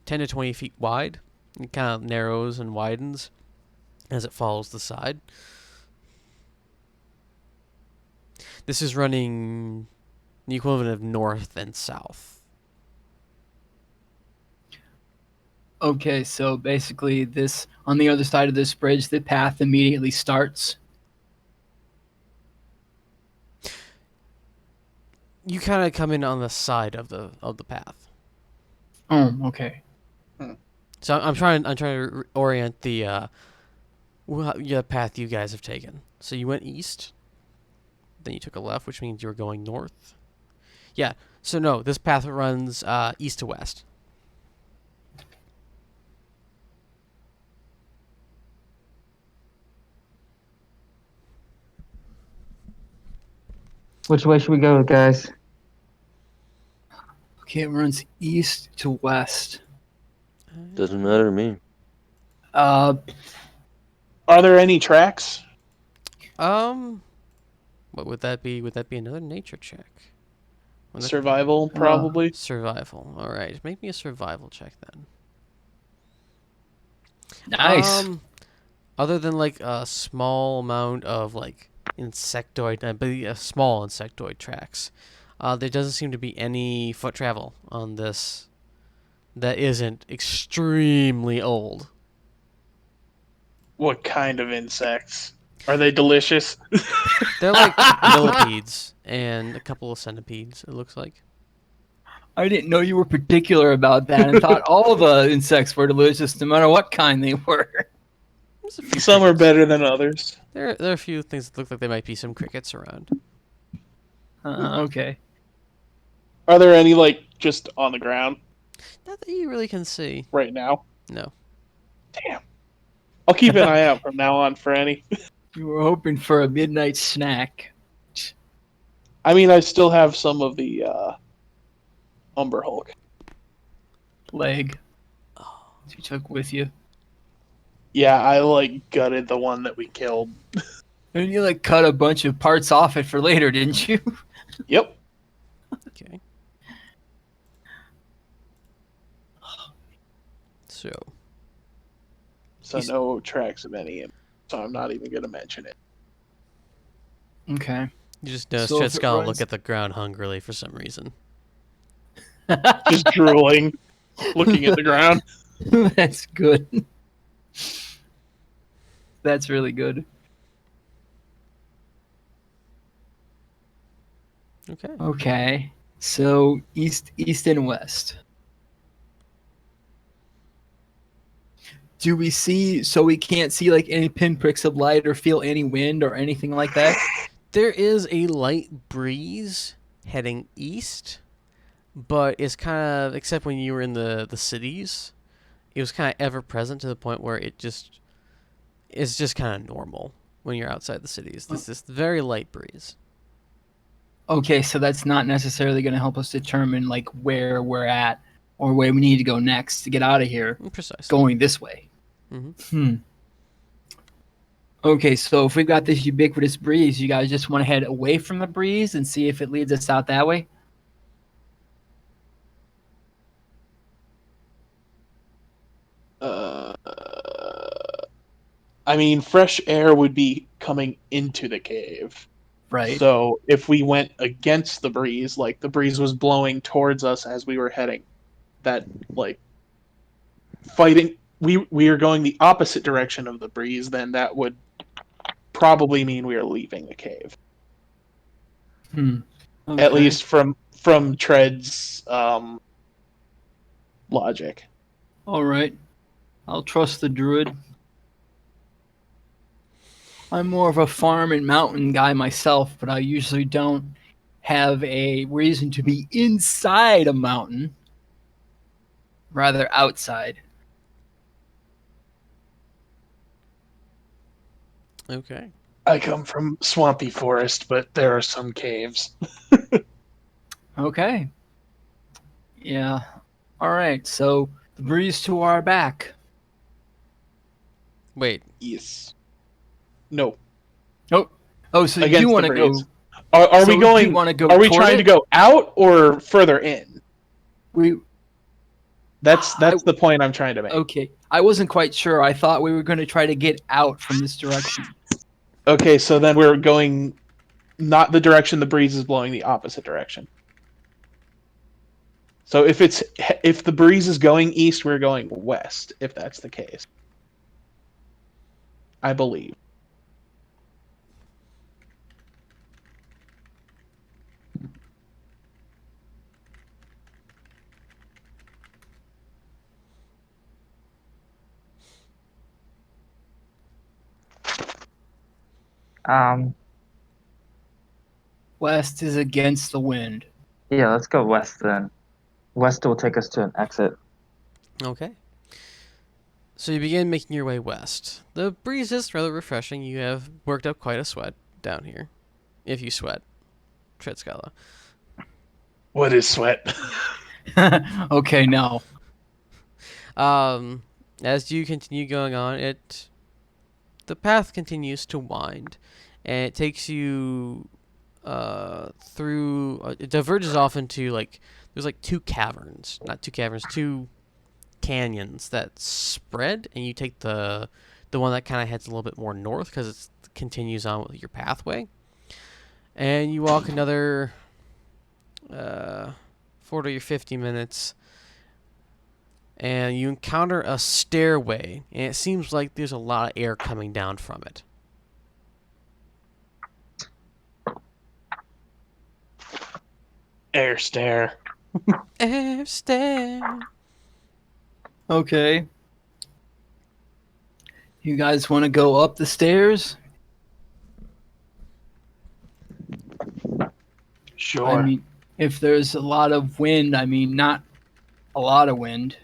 10 to 20 feet wide. It kind of narrows and widens as it follows the side. This is running the equivalent of north and south. Okay, so basically this on the other side of this bridge, the path immediately starts. You kind of come in on the side of the path. Oh, okay. So I'm trying to orient the path you guys have taken. So you went east, then you took a left, which means you were going north. Yeah. So no, this path runs east to west. Which way should we go, guys? Okay, it runs east to west. Doesn't matter to me. Uh, Are there any tracks? What would that be? Would that be another nature check? Wouldn't that- Survival, probably. Survival. All right, make me a survival check then. nice. Other than like a small amount of like insectoid, small insectoid tracks, there doesn't seem to be any foot travel on this that isn't extremely old. What kind of insects? Are they delicious? They're like millipedes and a couple of centipedes, it looks like. I didn't know you were particular about that and thought all the insects were delicious no matter what kind they were. There's a few Some are crickets. better than others. There are a few things that look like there might be some crickets around. Okay. Are there any, like, just on the ground Not that you really can see. right now? No. Damn. I'll keep an eye out from now on for any. You were hoping for a midnight snack. I mean, I still have some of the Umber Hulk. Leg. You took with you. Yeah, I, like, gutted the one that we killed. And you like cut a bunch of parts off it for later, didn't you? Yep. Okay. So, So no tracks of any. So I'm not even going to mention it. Okay. you just notice So if Chet's it gonna runs- look at the ground hungrily for some reason. Just drooling, looking at the ground. That's good. That's really good. Okay. Okay. So east and west. Do we see, so we can't see like any pinpricks of light or feel any wind or anything like that? There is a light breeze heading east, but it's kind of, except when you were in the cities, it was kind of ever present to the point where it's just kind of normal when you're outside the cities. This very light breeze. Okay, so that's not necessarily going to help us determine like where we're at or where we need to go next to get out of here Precisely. going this way. Mhm. Okay, so if we've got this ubiquitous breeze, you guys just want to head away from the breeze and see if it leads us out that way? I mean, fresh air would be coming into the cave. Right. So if we went against the breeze, like the breeze was blowing towards us as we were heading, that like fighting, we are going the opposite direction of the breeze, then that would probably mean we are leaving the cave. At Okay. least from Tread's logic. All right. I'll trust the druid. I'm more of a farm and mountain guy myself, but I usually don't have a reason to be inside a mountain, rather outside. Okay. I come from swampy forest, but there are some caves. Okay. Yeah. All right. So the breeze to our back. Wait. Yes. No. Oh. Oh. So you Against the want to breeze. go? Are So we you going? want to go Are we toward trying to it? go out or further in? We. That's I, the point I'm trying to make. okay. I wasn't quite sure. I thought we were going to try to get out from this direction. Okay, so then we're going not the direction the breeze is blowing, the opposite direction. So if the breeze is going east, we're going west. If that's the case, I believe. Um, West is against the wind. yeah, let's go west then. West will take us to an exit. Okay. So you begin making your way west. The breeze is rather refreshing. You have worked up quite a sweat down here. If you sweat. Treadscala. What is sweat? Okay. No. As you continue going on, the path continues to wind, and it takes you through. It diverges off into there's like two caverns, not two caverns, two canyons that spread, and you take the one that kind of heads a little bit more north because it continues on with your pathway, and you walk another 40 or 50 minutes. And you encounter a stairway, and it seems like there's a lot of air coming down from it. Air stare. Air stair. Okay. You guys want to go up the stairs? Sure. I mean, if there's a lot of wind, I mean, not a lot of wind.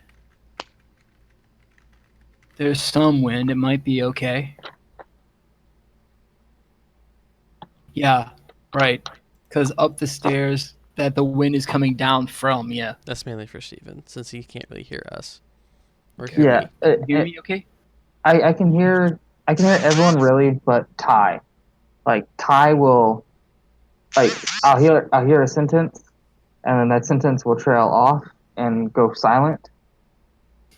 There's some wind. It might be okay. Yeah, right. Because up the stairs that the wind is coming down from, yeah. That's mainly for Steven, since he can't really hear us. Or Okay. hear Yeah, me. You hear me okay? I can hear everyone really, but Ty. Like Ty will, like I'll hear a sentence, and then that sentence will trail off and go silent,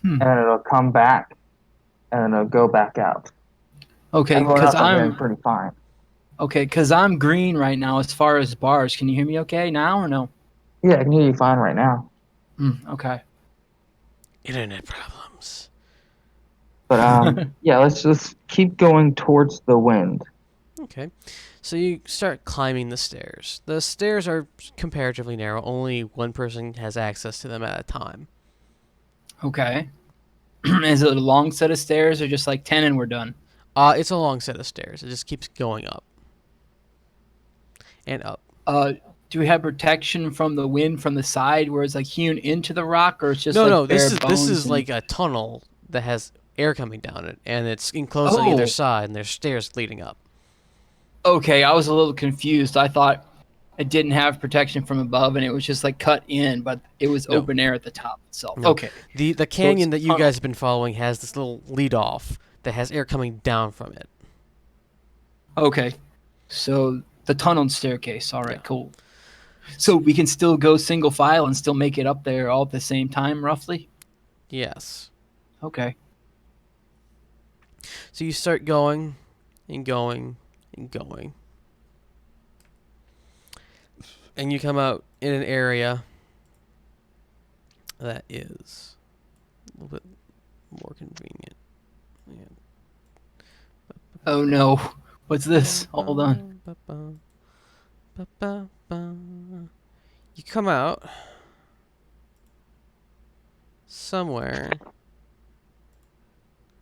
Hmm. and then it'll come back, and then it'll go back out. Okay, Everyone because else I'm hearing I'm pretty fine. okay, because I'm green right now as far as bars. Can you hear me okay now or no? Yeah, I can hear you fine right now. Okay. Internet problems. But yeah, let's just keep going towards the wind. Okay. So you start climbing the stairs. The stairs are comparatively narrow. Only one person has access to them at a time. Okay. Is it a long set of stairs or just like 10 and we're done? It's a long set of stairs. It just keeps going up. And up. Do we have protection from the wind from the side where it's like hewn into the rock, or it's just No, bare this bones is and- like a tunnel that has air coming down it, and it's enclosed on either Oh. side, and there's stairs leading up. Okay, I was a little confused. I thought it didn't have protection from above and it was just like cut in, but it was No. open air at the top itself. No. Okay. The canyon it's that you tunnel. guys have been following has this little lead off that has air coming down from it. Okay. So the tunnel staircase. All right, Yeah. cool. So we can still go single file and still make it up there all at the same time, roughly? Yes. Okay. So you start going and going and going. And you come out in an area that is a little bit more convenient. Yeah. Oh no. What's this? Hold on. You come out somewhere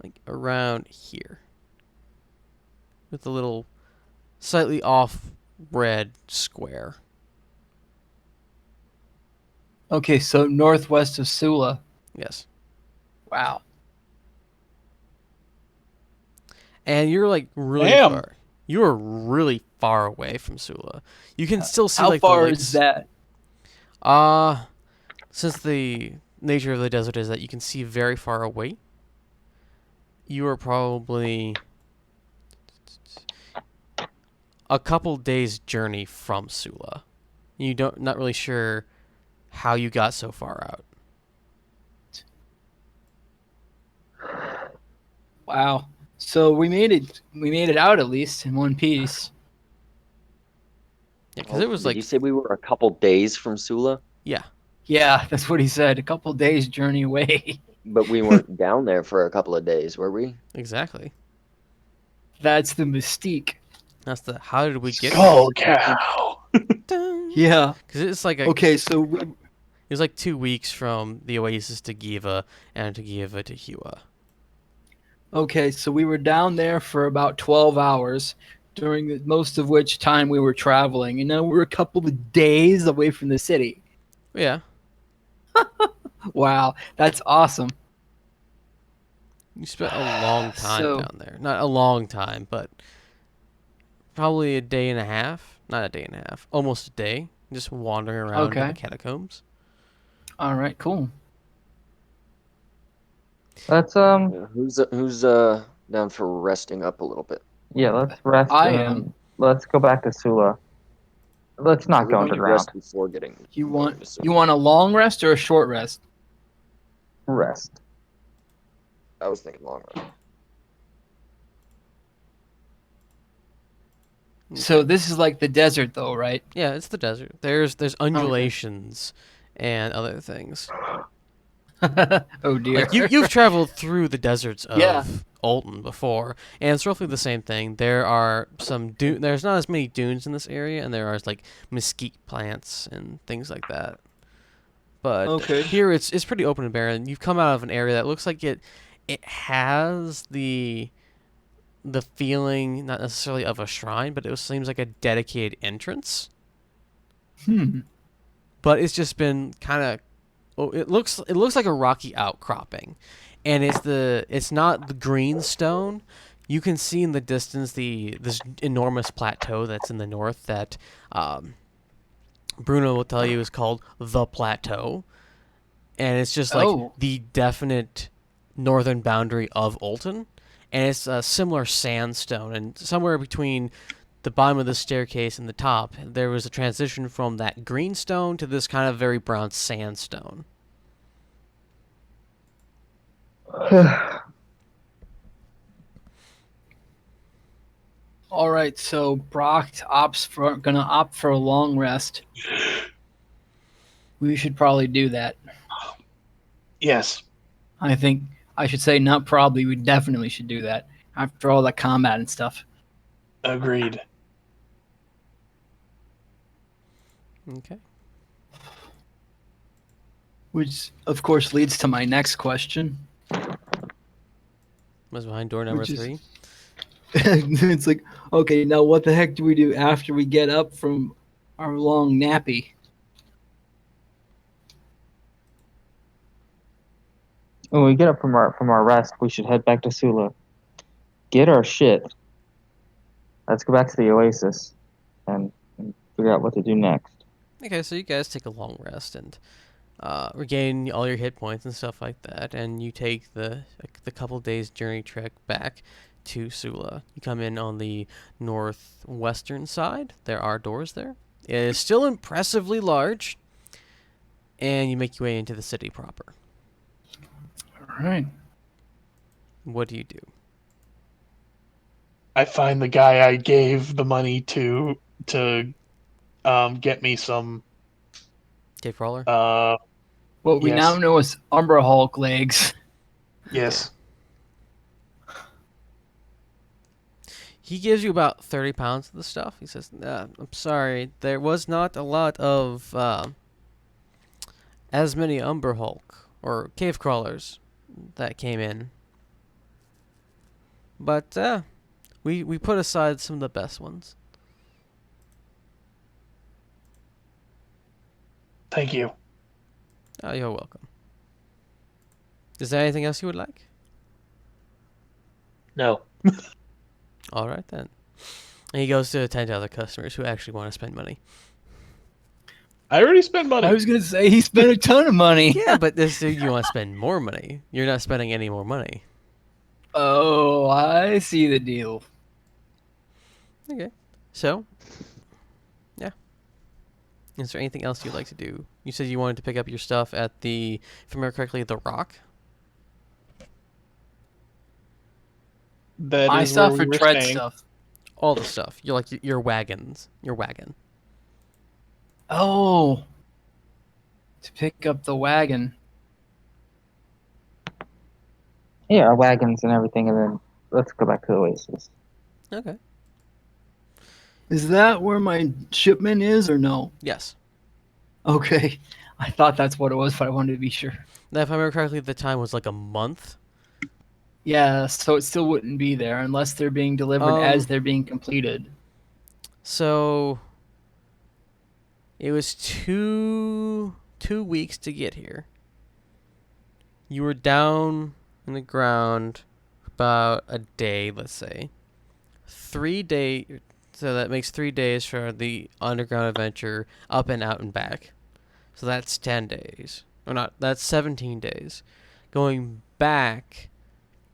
like around here. with a little slightly off red square. Okay, so northwest of Sula. Yes. Wow. And you're like really Damn. far. You are really far away from Sula. You can still see How like far the lakes. is that? Since the nature of the desert is that you can see very far away, you are probably a couple days journey from Sula. You don't not really sure how you got so far out. Wow. So we made it. We made it out at least in one piece. Yeah, because it was Did like you say we were a couple days from Sula? yeah, Yeah, that's what he said. A couple days journey away. But we weren't down there for a couple of days, were we? exactly. That's the mystique. That's the how did we get Oh cow! Because Yeah. it's like a Okay, so we, it was like 2 weeks from the Oasis to Giva and to Giva to Hua. okay, so we were down there for about 12 hours, during most of which time we were traveling, and now we're a couple of days away from the city. Yeah, Wow, that's awesome. you spent a long time So- down there. Not a long time, but probably a day and a half. Not a day and a half. Almost a day. Just wandering around in Okay. the catacombs. All right, cool. Let's Yeah, who's down for resting up a little bit? yeah, let's rest. I and am. Let's go back to Sula. Let's not So we go wanted to underground. rest before getting. You going want to Sula. you want a long rest or a short rest? Rest. I was thinking long run. So this is like the desert, though, right? Yeah, it's the desert. There's undulations and other things. Oh dear. Like you've traveled through the deserts of Yeah. Alton before, and it's roughly the same thing. There are some there's not as many dunes in this area, and there are like mesquite plants and things like that. But Okay. here it's pretty open and barren. You've come out of an area that looks like it has the feeling not necessarily of a shrine, but it seems like a dedicated entrance. But it's just been kind of it looks like a rocky outcropping, and it's not the green stone. You can see in the distance this enormous plateau that's in the north that Bruno will tell you is called the plateau, and it's just like Oh. the definite northern boundary of Alton, and it's a similar sandstone, and somewhere between the bottom of the staircase and the top, there was a transition from that green stone to this kind of very brown sandstone. All right, so Brock gonna opt for a long rest. We should probably do that. Yes. I think I should say not probably. We definitely should do that after all that combat and stuff. Agreed. Okay. Which, of course, leads to my next question. Was behind door number Which is- 3. It's like, okay, now what the heck do we do after we get up from our long nappy? When we get up from our rest, we should head back to Sula. Get our shit. Let's go back to the Oasis and figure out what to do next. Okay, so you guys take a long rest and regain all your hit points and stuff like that, and you take the couple days journey trek back to Sula. You come in on the northwestern side. There are doors there. It is still impressively large, and you make your way into the city proper. All right. What do you do? I find the guy I gave the money to get me some Cave crawler? What we Yes. now know as Umbra Hulk legs. yes. He gives you about 30 pounds of the stuff. He says, I'm sorry, there was not a lot of as many Umber Hulk or cave crawlers that came in. But We put aside some of the best ones. Thank you. Oh, you're welcome. Is there anything else you would like? No. All right then. And he goes to attend to other customers who actually want to spend money. I already spent money. I was gonna say he spent a ton of money. Yeah, but this you want to spend more money. You're not spending any more money. Oh, I see the deal. Okay. So, yeah. Is there anything else you'd like to do? You said you wanted to pick up your stuff at the, if I remember correctly, the Rock. That My is stuff where we or were Tread staying. stuff? All the stuff. You're like your wagons. Your wagon. Oh, to pick up the wagon. Yeah, our wagons and everything, and then let's go back to the Oasis. Okay. Is that where my shipment is or no? Yes. Okay. I thought that's what it was, but I wanted to be sure. Now, if I remember correctly, the time was like a month. Yeah, so it still wouldn't be there unless they're being delivered as they're being completed. So it was two weeks to get here. You were down in the ground about a day, let's say. 3 days. So that makes 3 days for the underground adventure up and out and back. So that's 10 days. Or not, that's 17 days. Going back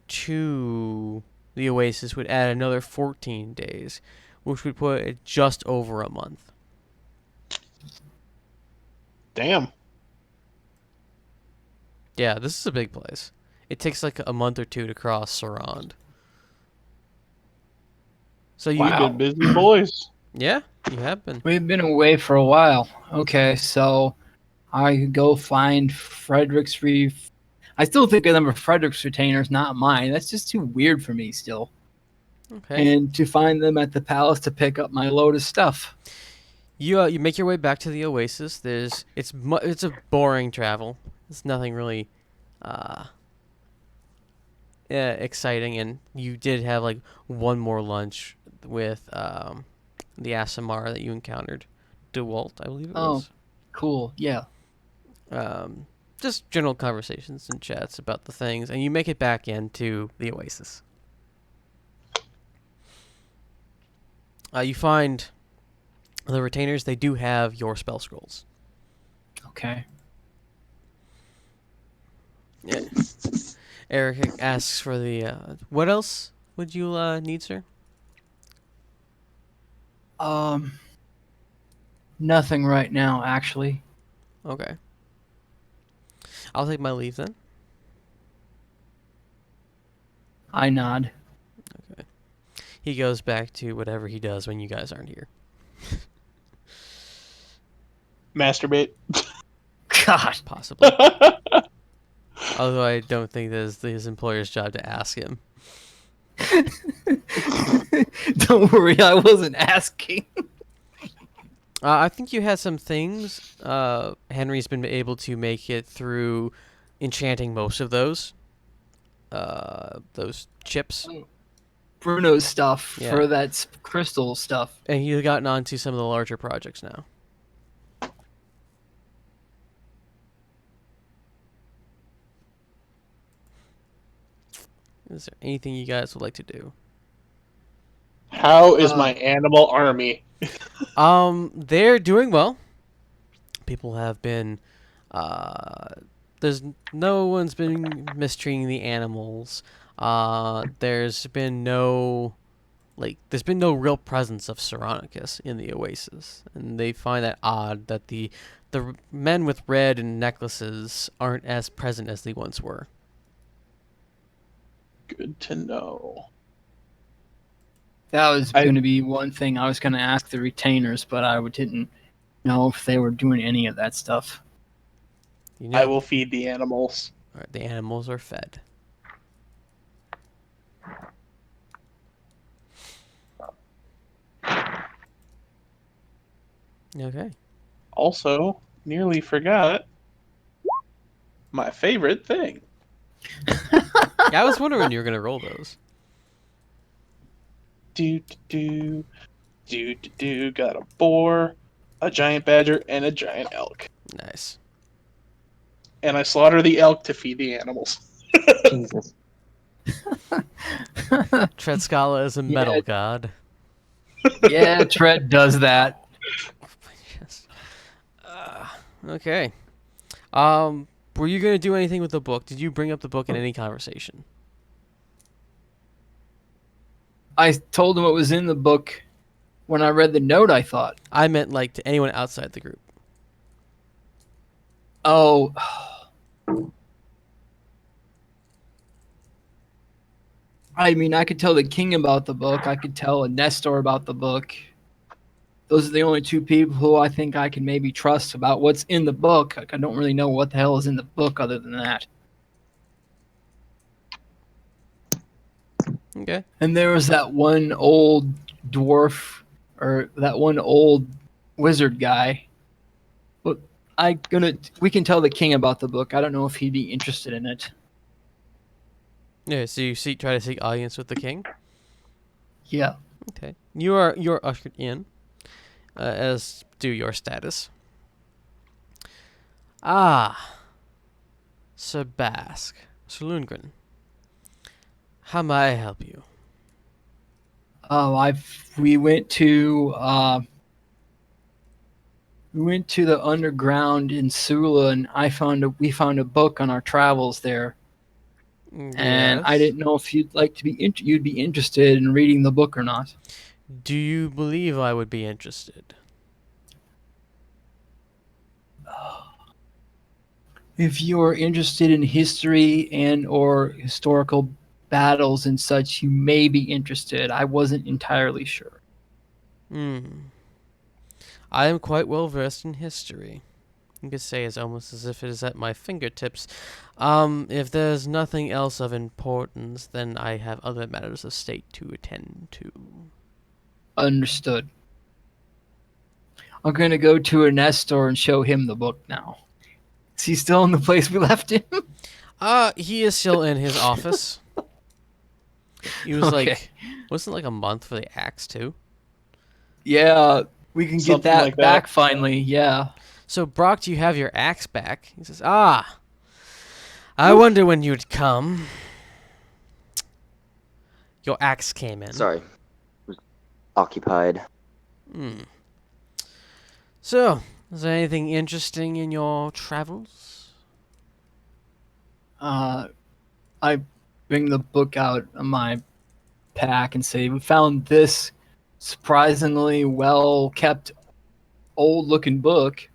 to the Oasis would add another 14 days, which would put it just over a month. Damn. Yeah, this is a big place. It takes like a month or two to cross Sarand. So you, Wow. Good busy boys. yeah, you have been. We've been away for a while. Okay, so I go find Frederick's I still think of them as Frederick's retainers, not mine. That's just too weird for me still. Okay. And to find them at the palace to pick up my load of stuff. You make your way back to the Oasis. It's a boring travel. It's nothing really exciting, and you did have like one more lunch with the Asimar that you encountered, DeWalt, I believe it Oh. was. Cool, yeah. Just general conversations and chats about the things, and you make it back into the Oasis. You find the retainers. They do have your spell scrolls. Okay. Yeah. Eric asks for the. What else would you need, sir? Nothing right now, actually. Okay. I'll take my leave then. I nod. He goes back to whatever he does when you guys aren't here. Masturbate. God. Possibly. Although I don't think that is his employer's job to ask him. Don't worry, I wasn't asking. I think you had some things. Henry's been able to make it through enchanting most of those chips. Bruno's stuff Yeah. for that crystal stuff. And he's gotten onto some of the larger projects now. Is there anything you guys would like to do? How is my animal army? They're doing well. People have been, there's no one's been mistreating the animals. There's been no real presence of Saronicus in the Oasis, and they find that odd that the men with red and necklaces aren't as present as they once were. Good to know. That was I- going to be one thing I was going to ask the retainers, but I didn't know if they were doing any of that stuff. You know, I will feed the animals. All right, the animals are fed. Okay. Also, nearly forgot my favorite thing. Yeah, I was wondering when you were gonna roll those. do do do do do. Got a boar, a giant badger, and a giant elk. Nice. And I slaughter the elk to feed the animals. Jesus. Tredscala is a Yeah. metal god. Yeah, Tret does that. Yes. Okay. Were you gonna do anything with the book? Did you bring up the book in any conversation? I told him what was in the book when I read the note, I thought. I meant like to anyone outside the group. Oh. I mean, I could tell the king about the book. I could tell a Nestor about the book. Those are the only two people who I think I can maybe trust about what's in the book. Like, I don't really know what the hell is in the book other than that. Okay. And there was that one old dwarf, or that one old wizard guy. But we can tell the king about the book. I don't know if he'd be interested in it. Yeah. So you try to seek audience with the king. Yeah. Okay. You're ushered in, as do your status. Ah, Sir Bask, Sir Lundgren. How may I help you? Oh, we went to the underground in Sula, and we found a book on our travels there. And I Yes. didn't know if you'd be interested in reading the book or not. Do you believe I would be interested? If you're interested in history and or historical battles and such, you may be interested. I wasn't entirely sure. I am quite well versed in history. You could say it's almost as if it is at my fingertips. If there's nothing else of importance, then I have other matters of state to attend to. Understood. I'm gonna go to a Nestor and show him the book now. Is he still in the place we left him? He is still in his office. He was Okay. like, wasn't it like a month for the axe too? Yeah, we can get Something that like that. back finally. Yeah. So Brock, do you have your axe back? He says, I wonder when you'd come. Your axe came in. Sorry. Was occupied. So, is there anything interesting in your travels? I bring the book out of my pack and say, we found this surprisingly well kept old looking book.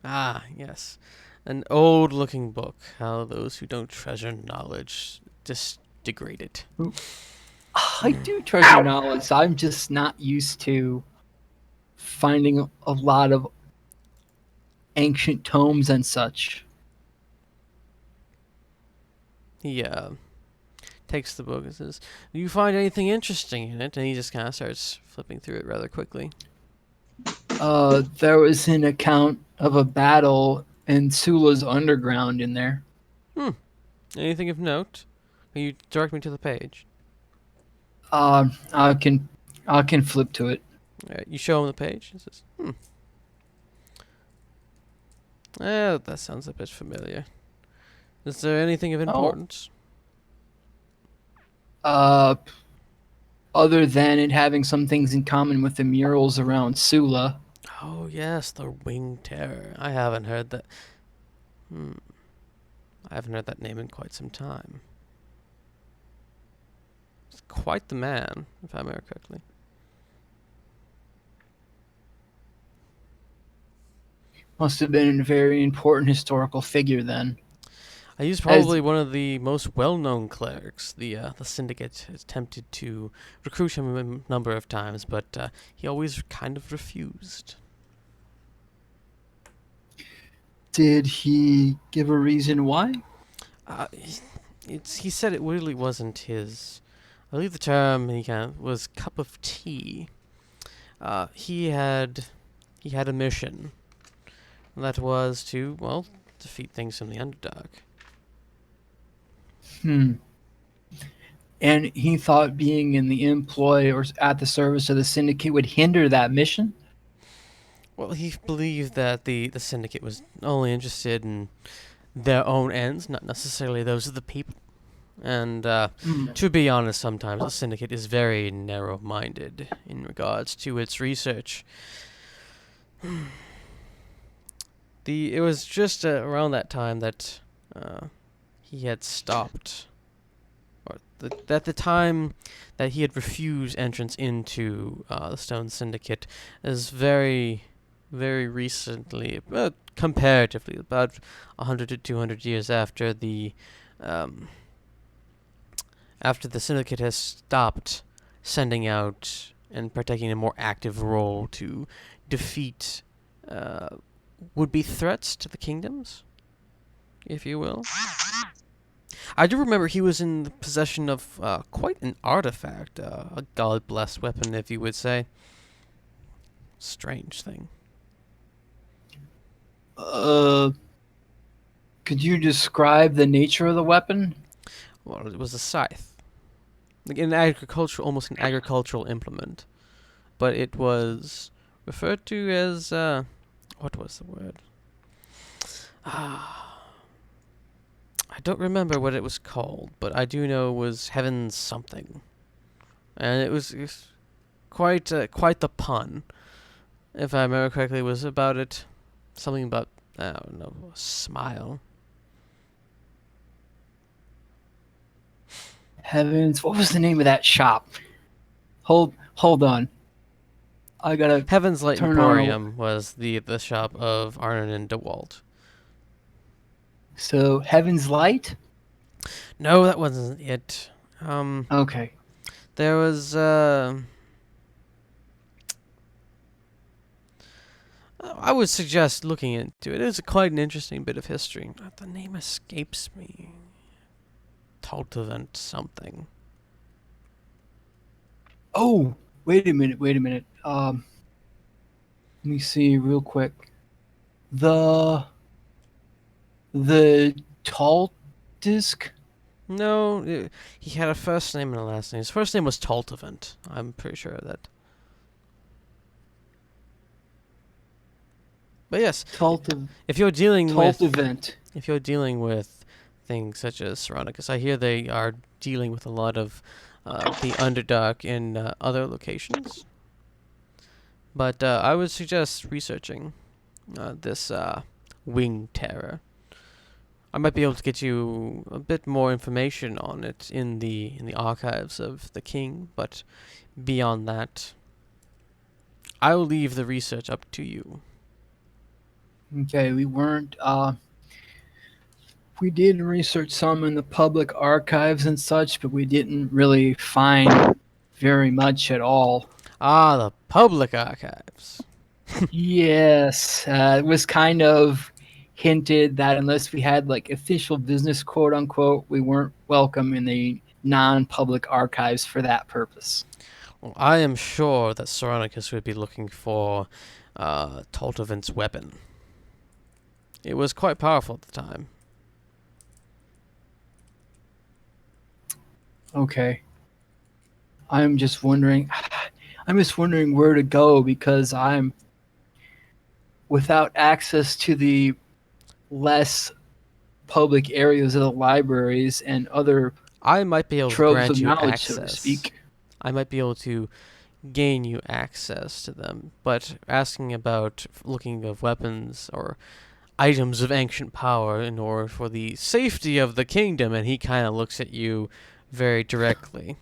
Ah, yes. An old-looking book. How those who don't treasure knowledge just degrade it. I do treasure knowledge. I'm just not used to finding a lot of ancient tomes and such. He takes the book and says, "Do you find anything interesting in it?" And he just kind of starts flipping through it rather quickly. There was an account of a battle in Sula's underground in there. Anything of note? Can you direct me to the page? I can flip to it. All right, you show him the page. He says, that sounds a bit familiar. Is there anything of importance? Other than it having some things in common with the murals around Sula. Oh, yes, the Winged Terror. I haven't heard that. I haven't heard that name in quite some time. He's quite the man, if I remember correctly. Must have been a very important historical figure then. He's probably one of the most well-known clerics. The syndicate attempted to recruit him a number of times, but he always kind of refused. Did he give a reason why? He said it really wasn't his. I believe the term he kind of was cup of tea. He had a mission. That was to, well, defeat things from the Underdark. And he thought being in the employ or at the service of the syndicate would hinder that mission? Well, he believed that the syndicate was only interested in their own ends, not necessarily those of the people. And to be honest, sometimes the syndicate is very narrow-minded in regards to its research. It was just around that time that he had stopped, or at the time that he had refused entrance into the Stone Syndicate, is very, very recently, comparatively, about 100 to 200 years after the syndicate has stopped sending out and partaking in a more active role to defeat would-be threats to the kingdoms, if you will. I do remember he was in the possession of quite an artifact, a god-blessed weapon, if you would say. Strange thing. Could you describe the nature of the weapon? Well, it was a scythe. Like almost an agricultural implement. But it was referred to as, what was the word? I don't remember what it was called, but I do know it was Heaven's something. And it was quite the pun. If I remember correctly, it was about it. Something about, I don't know, a smile. Heavens, what was the name of that shop? Hold on. I gotta. Heaven's Light Turn on Emporium was the shop of Arnon and DeWalt. So, Heaven's Light? No, that wasn't it. Okay. There was, I would suggest looking into it. It is quite an interesting bit of history. The name escapes me. Tultivant something. Oh, wait a minute. Let me see real quick. The tall disc? No, he had a first name and a last name. His first name was Tultivant. I'm pretty sure of that. But yes, if you're dealing with Tultivant. if you're dealing with things such as Saronicus, I hear they are dealing with a lot of the Underdark in other locations. But I would suggest researching this Wing Terror. I might be able to get you a bit more information on it in the archives of the king, but beyond that, I will leave the research up to you. Okay, we weren't. We did research some in the public archives and such, but we didn't really find very much at all. Ah, the public archives. Yes, it was kind of hinted that unless we had like official business, quote unquote, we weren't welcome in the non-public archives for that purpose. Well, I am sure that Saronicus would be looking for Tultivant's weapon. It was quite powerful at the time. Okay. I'm just wondering where to go because I'm without access to the less public areas of the libraries and other I might be able to troves grant of you knowledge, so to access. speak. I might be able to gain you access to them, but asking about looking of weapons or items of ancient power in order for the safety of the kingdom, and he kind of looks at you very directly,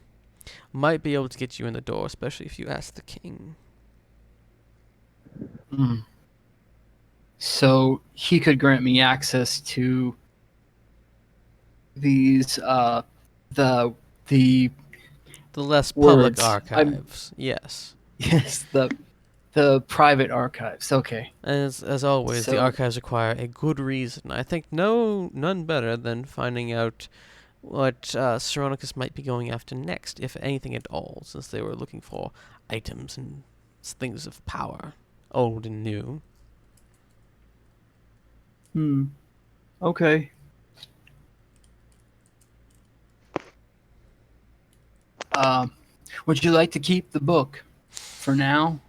might be able to get you in the door, especially if you ask the king. Mm. So he could grant me access to these the less words. public archives, yes. Yes, the private archives. Okay. As always, the So- archives require a good reason. I think none better than finding out what Saronicus might be going after next, if anything at all, since they were looking for items and things of power, old and new. Okay. Would you like to keep the book for now?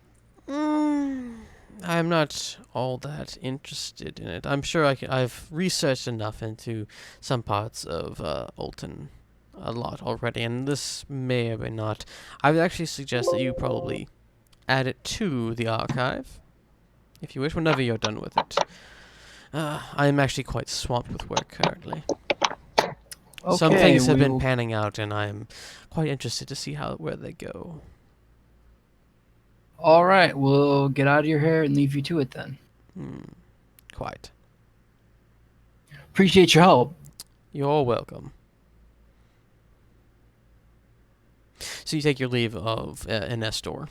I'm not all that interested in it. I'm sure I've researched enough into some parts of Olton a lot already, and this may or may not. I would actually suggest that you probably add it to the archive, if you wish, whenever you're done with it. I am actually quite swamped with work currently. Some things have we been will- panning out, and I'm quite interested to see where they go. All right, we'll get out of your hair and leave you to it then. Quite. Appreciate your help. You're welcome. So you take your leave of Nestor.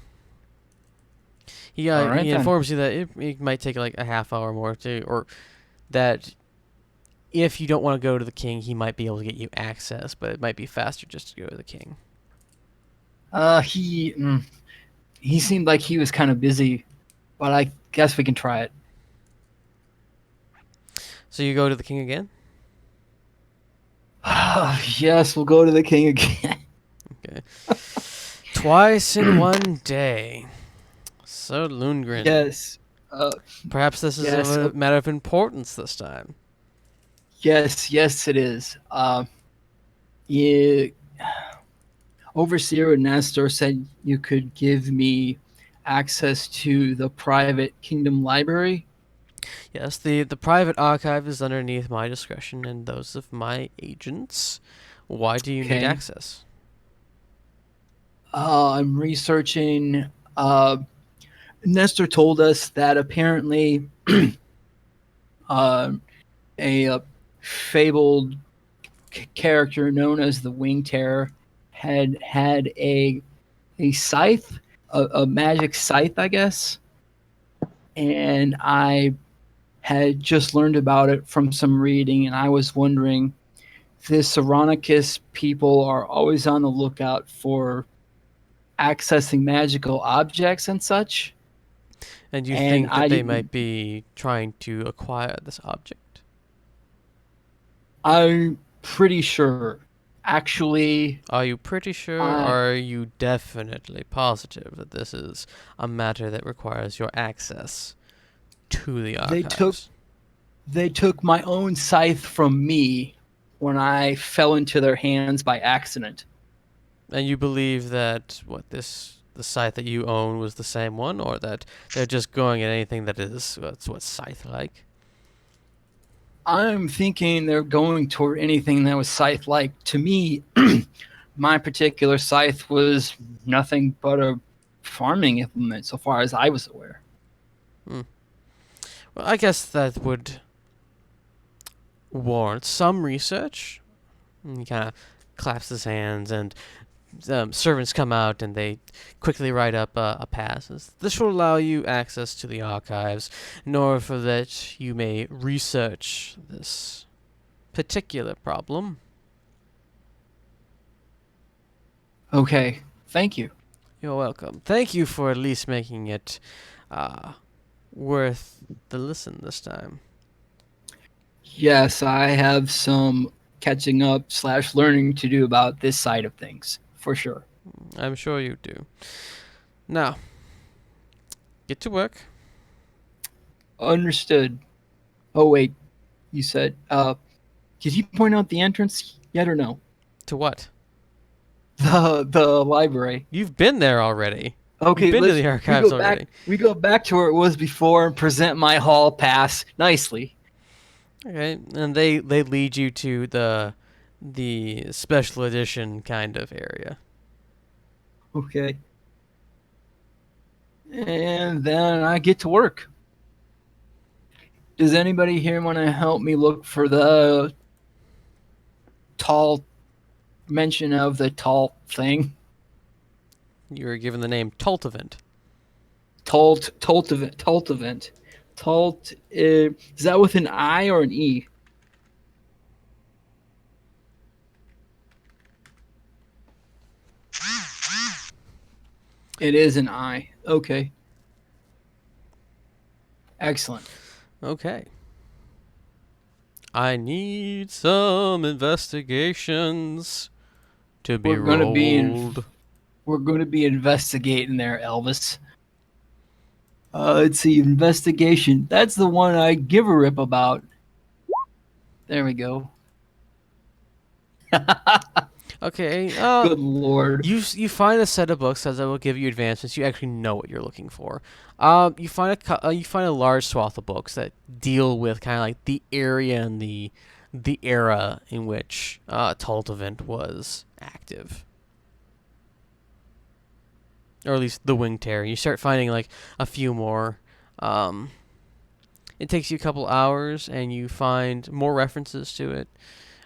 He All right, he then. informs you that it might take like a half hour more or that if you don't want to go to the king, he might be able to get you access, but it might be faster just to go to the king. He seemed like he was kind of busy, but I guess we can try it. So you go to the king again? Yes, we'll go to the king again. Okay. Twice in one day. So Lundgren. Yes. Perhaps this is Yes, a matter of importance this time. Yes, it is. Yeah, Overseer Nestor said you could give me access to the private kingdom library. Yes, the private archive is underneath my discretion and those of my agents. Why do you need Okay. access? I'm researching. Nestor told us that apparently a fabled character known as the Wing Terror had a scythe, a magic scythe, I guess. And I had just learned about it from some reading, and I was wondering, the Saronicus people are always on the lookout for accessing magical objects and such. And you And think that I they didn't- might be trying to acquire this object? I'm pretty sure. Actually, Are you pretty sure, or are you definitely positive that this is a matter that requires your access to the archives? They took my own scythe from me when I fell into their hands by accident. And you believe that the scythe that you own was the same one, or that they're just going at anything that is what scythe like? I'm thinking they're going toward anything that was scythe-like. To me, my particular scythe was nothing but a farming implement, so far as I was aware. Well, I guess that would warrant some research. And he kind of claps his hands, and servants come out, and they quickly write up a pass. This will allow you access to the archives, in order for that you may research this particular problem. Okay, thank you. You're welcome. Thank you for at least making it worth the listen this time. Yes, I have some catching up / learning to do about this side of things, for sure. I'm sure you do. Now, get to work. Understood. Oh wait, you said, did you point out the entrance yet or no? To what? The library. You've been there already. Okay, You've been to let's- the archives we go already. we go back to where it was before and present my hall pass nicely. Okay, and they lead you to the special edition kind of area. Okay. And then I get to work. Does anybody here want to help me look for the tall mention of the tall thing? You were given the name Tultivant. Tultivant. Is that with an I or an E? It is an I. Okay. Excellent. Okay. I need some investigations. To be We're gonna be in- rolled. We're going to be investigating there, Elvis. Let's see, investigation. That's the one I give a rip about. There we go. Okay. Good lord. You find a set of books that will give you advancements. You actually know what you're looking for. You find a large swath of books that deal with kind of like the area and the era in which Tultivant was active, or at least the Winged Terror. You start finding like a few more. It takes you a couple hours, and you find more references to it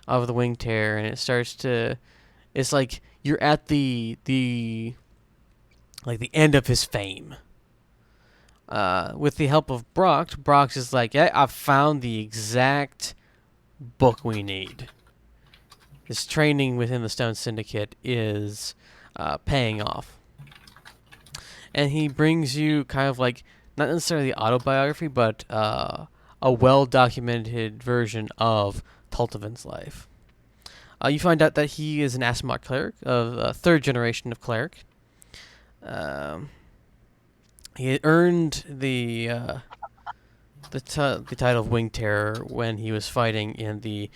of the Winged Terror, and it starts to. It's like you're at the end of his fame. With the help of Brock is like, yeah, I've found the exact book we need. His training within the Stone Syndicate is paying off. And he brings you kind of like, not necessarily the autobiography, but a well-documented version of Tultivant's life. You find out that he is an Aasimar cleric, of a third generation of cleric. He had earned the title of Winged Terror when he was fighting in the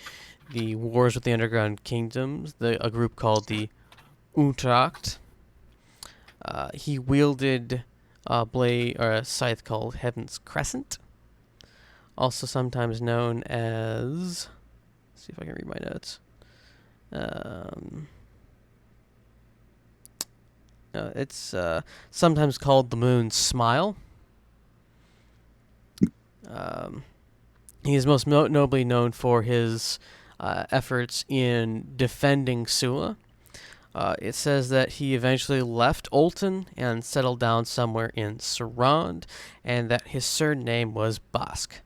wars with the Underground Kingdoms, a group called the Untracht. He wielded a blade or a scythe called Heaven's Crescent, also sometimes known as. Let's see if I can read my notes. It's sometimes called the Moon's Smile. He is most notably known for his efforts in defending Sula. It says that he eventually left Olton and settled down somewhere in Sarand, and that his surname was Bosk.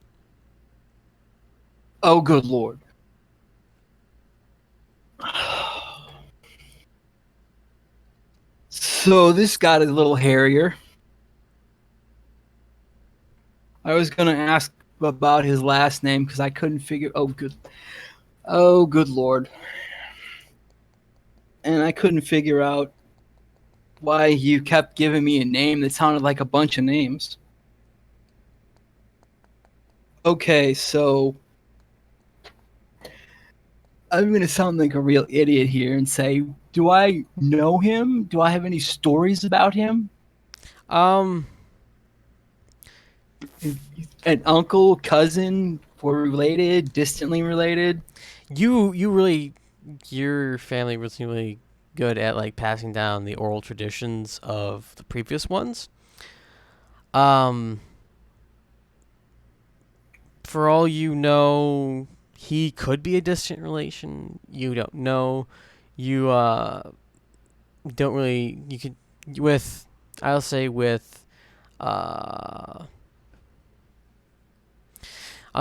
Oh, good lord. So this got a little hairier. I was going to ask about his last name because I couldn't figure. Oh, good lord. And I couldn't figure out why you kept giving me a name that sounded like a bunch of names. Okay, so I'm going to sound like a real idiot here and say, do I know him? Do I have any stories about him? Um, An uncle, cousin, were related, distantly related? you really, your family was really good at like passing down the oral traditions of the previous ones. For all you know, he could be a distant relation. You don't know. You don't really. You could with. I'll say with. I'll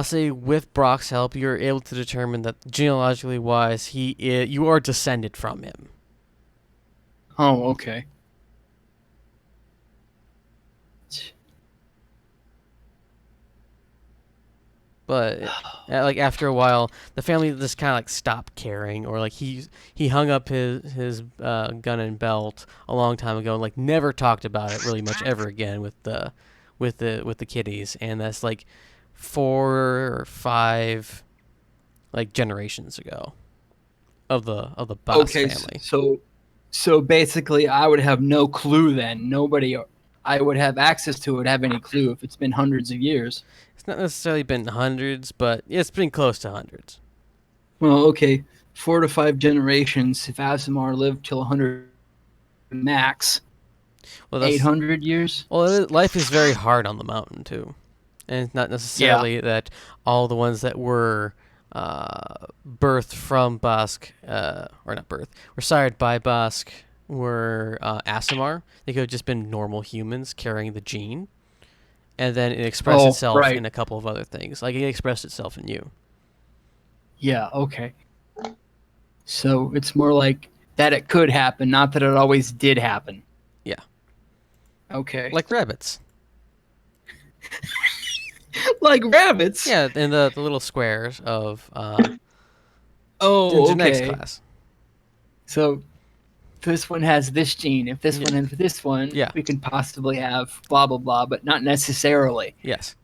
say with Brock's help, you're able to determine that genealogically wise, you are descended from him. Oh, okay. But like after a while, the family just kind of like stopped caring, or like he hung up his gun and belt a long time ago, and like never talked about it really much ever again with the kiddies, and that's like 4 or 5 like generations ago of the Boss family. So basically, I would have no clue then. Nobody I would have access to would have any clue if it's been hundreds of years. It's not necessarily been hundreds, but it's been close to hundreds. Well, okay, 4 to 5 generations. If Aasimar lived till 100 max, Well, that's, 800 years. well, life is very hard on the mountain too, and it's not necessarily that all the ones that were birthed from Bosk, or not birthed, were sired by Bosk, were Aasimar. They could have just been normal humans carrying the gene, and then it expressed itself right. in a couple of other things. Like it expressed itself in you. Yeah, okay. So it's more like that it could happen, not that it always did happen. Yeah. Okay. Like rabbits. Like rabbits? Yeah, in the little squares of Oh, genetics okay. class. So this one has this gene. If this Yeah. one has this one, Yeah. we can possibly have blah blah blah, but not necessarily. Yes.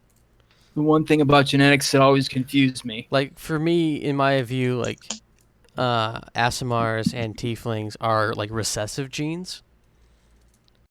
The one thing about genetics that always confused me. Like for me, in my view, like Asimars and Tieflings are like recessive genes.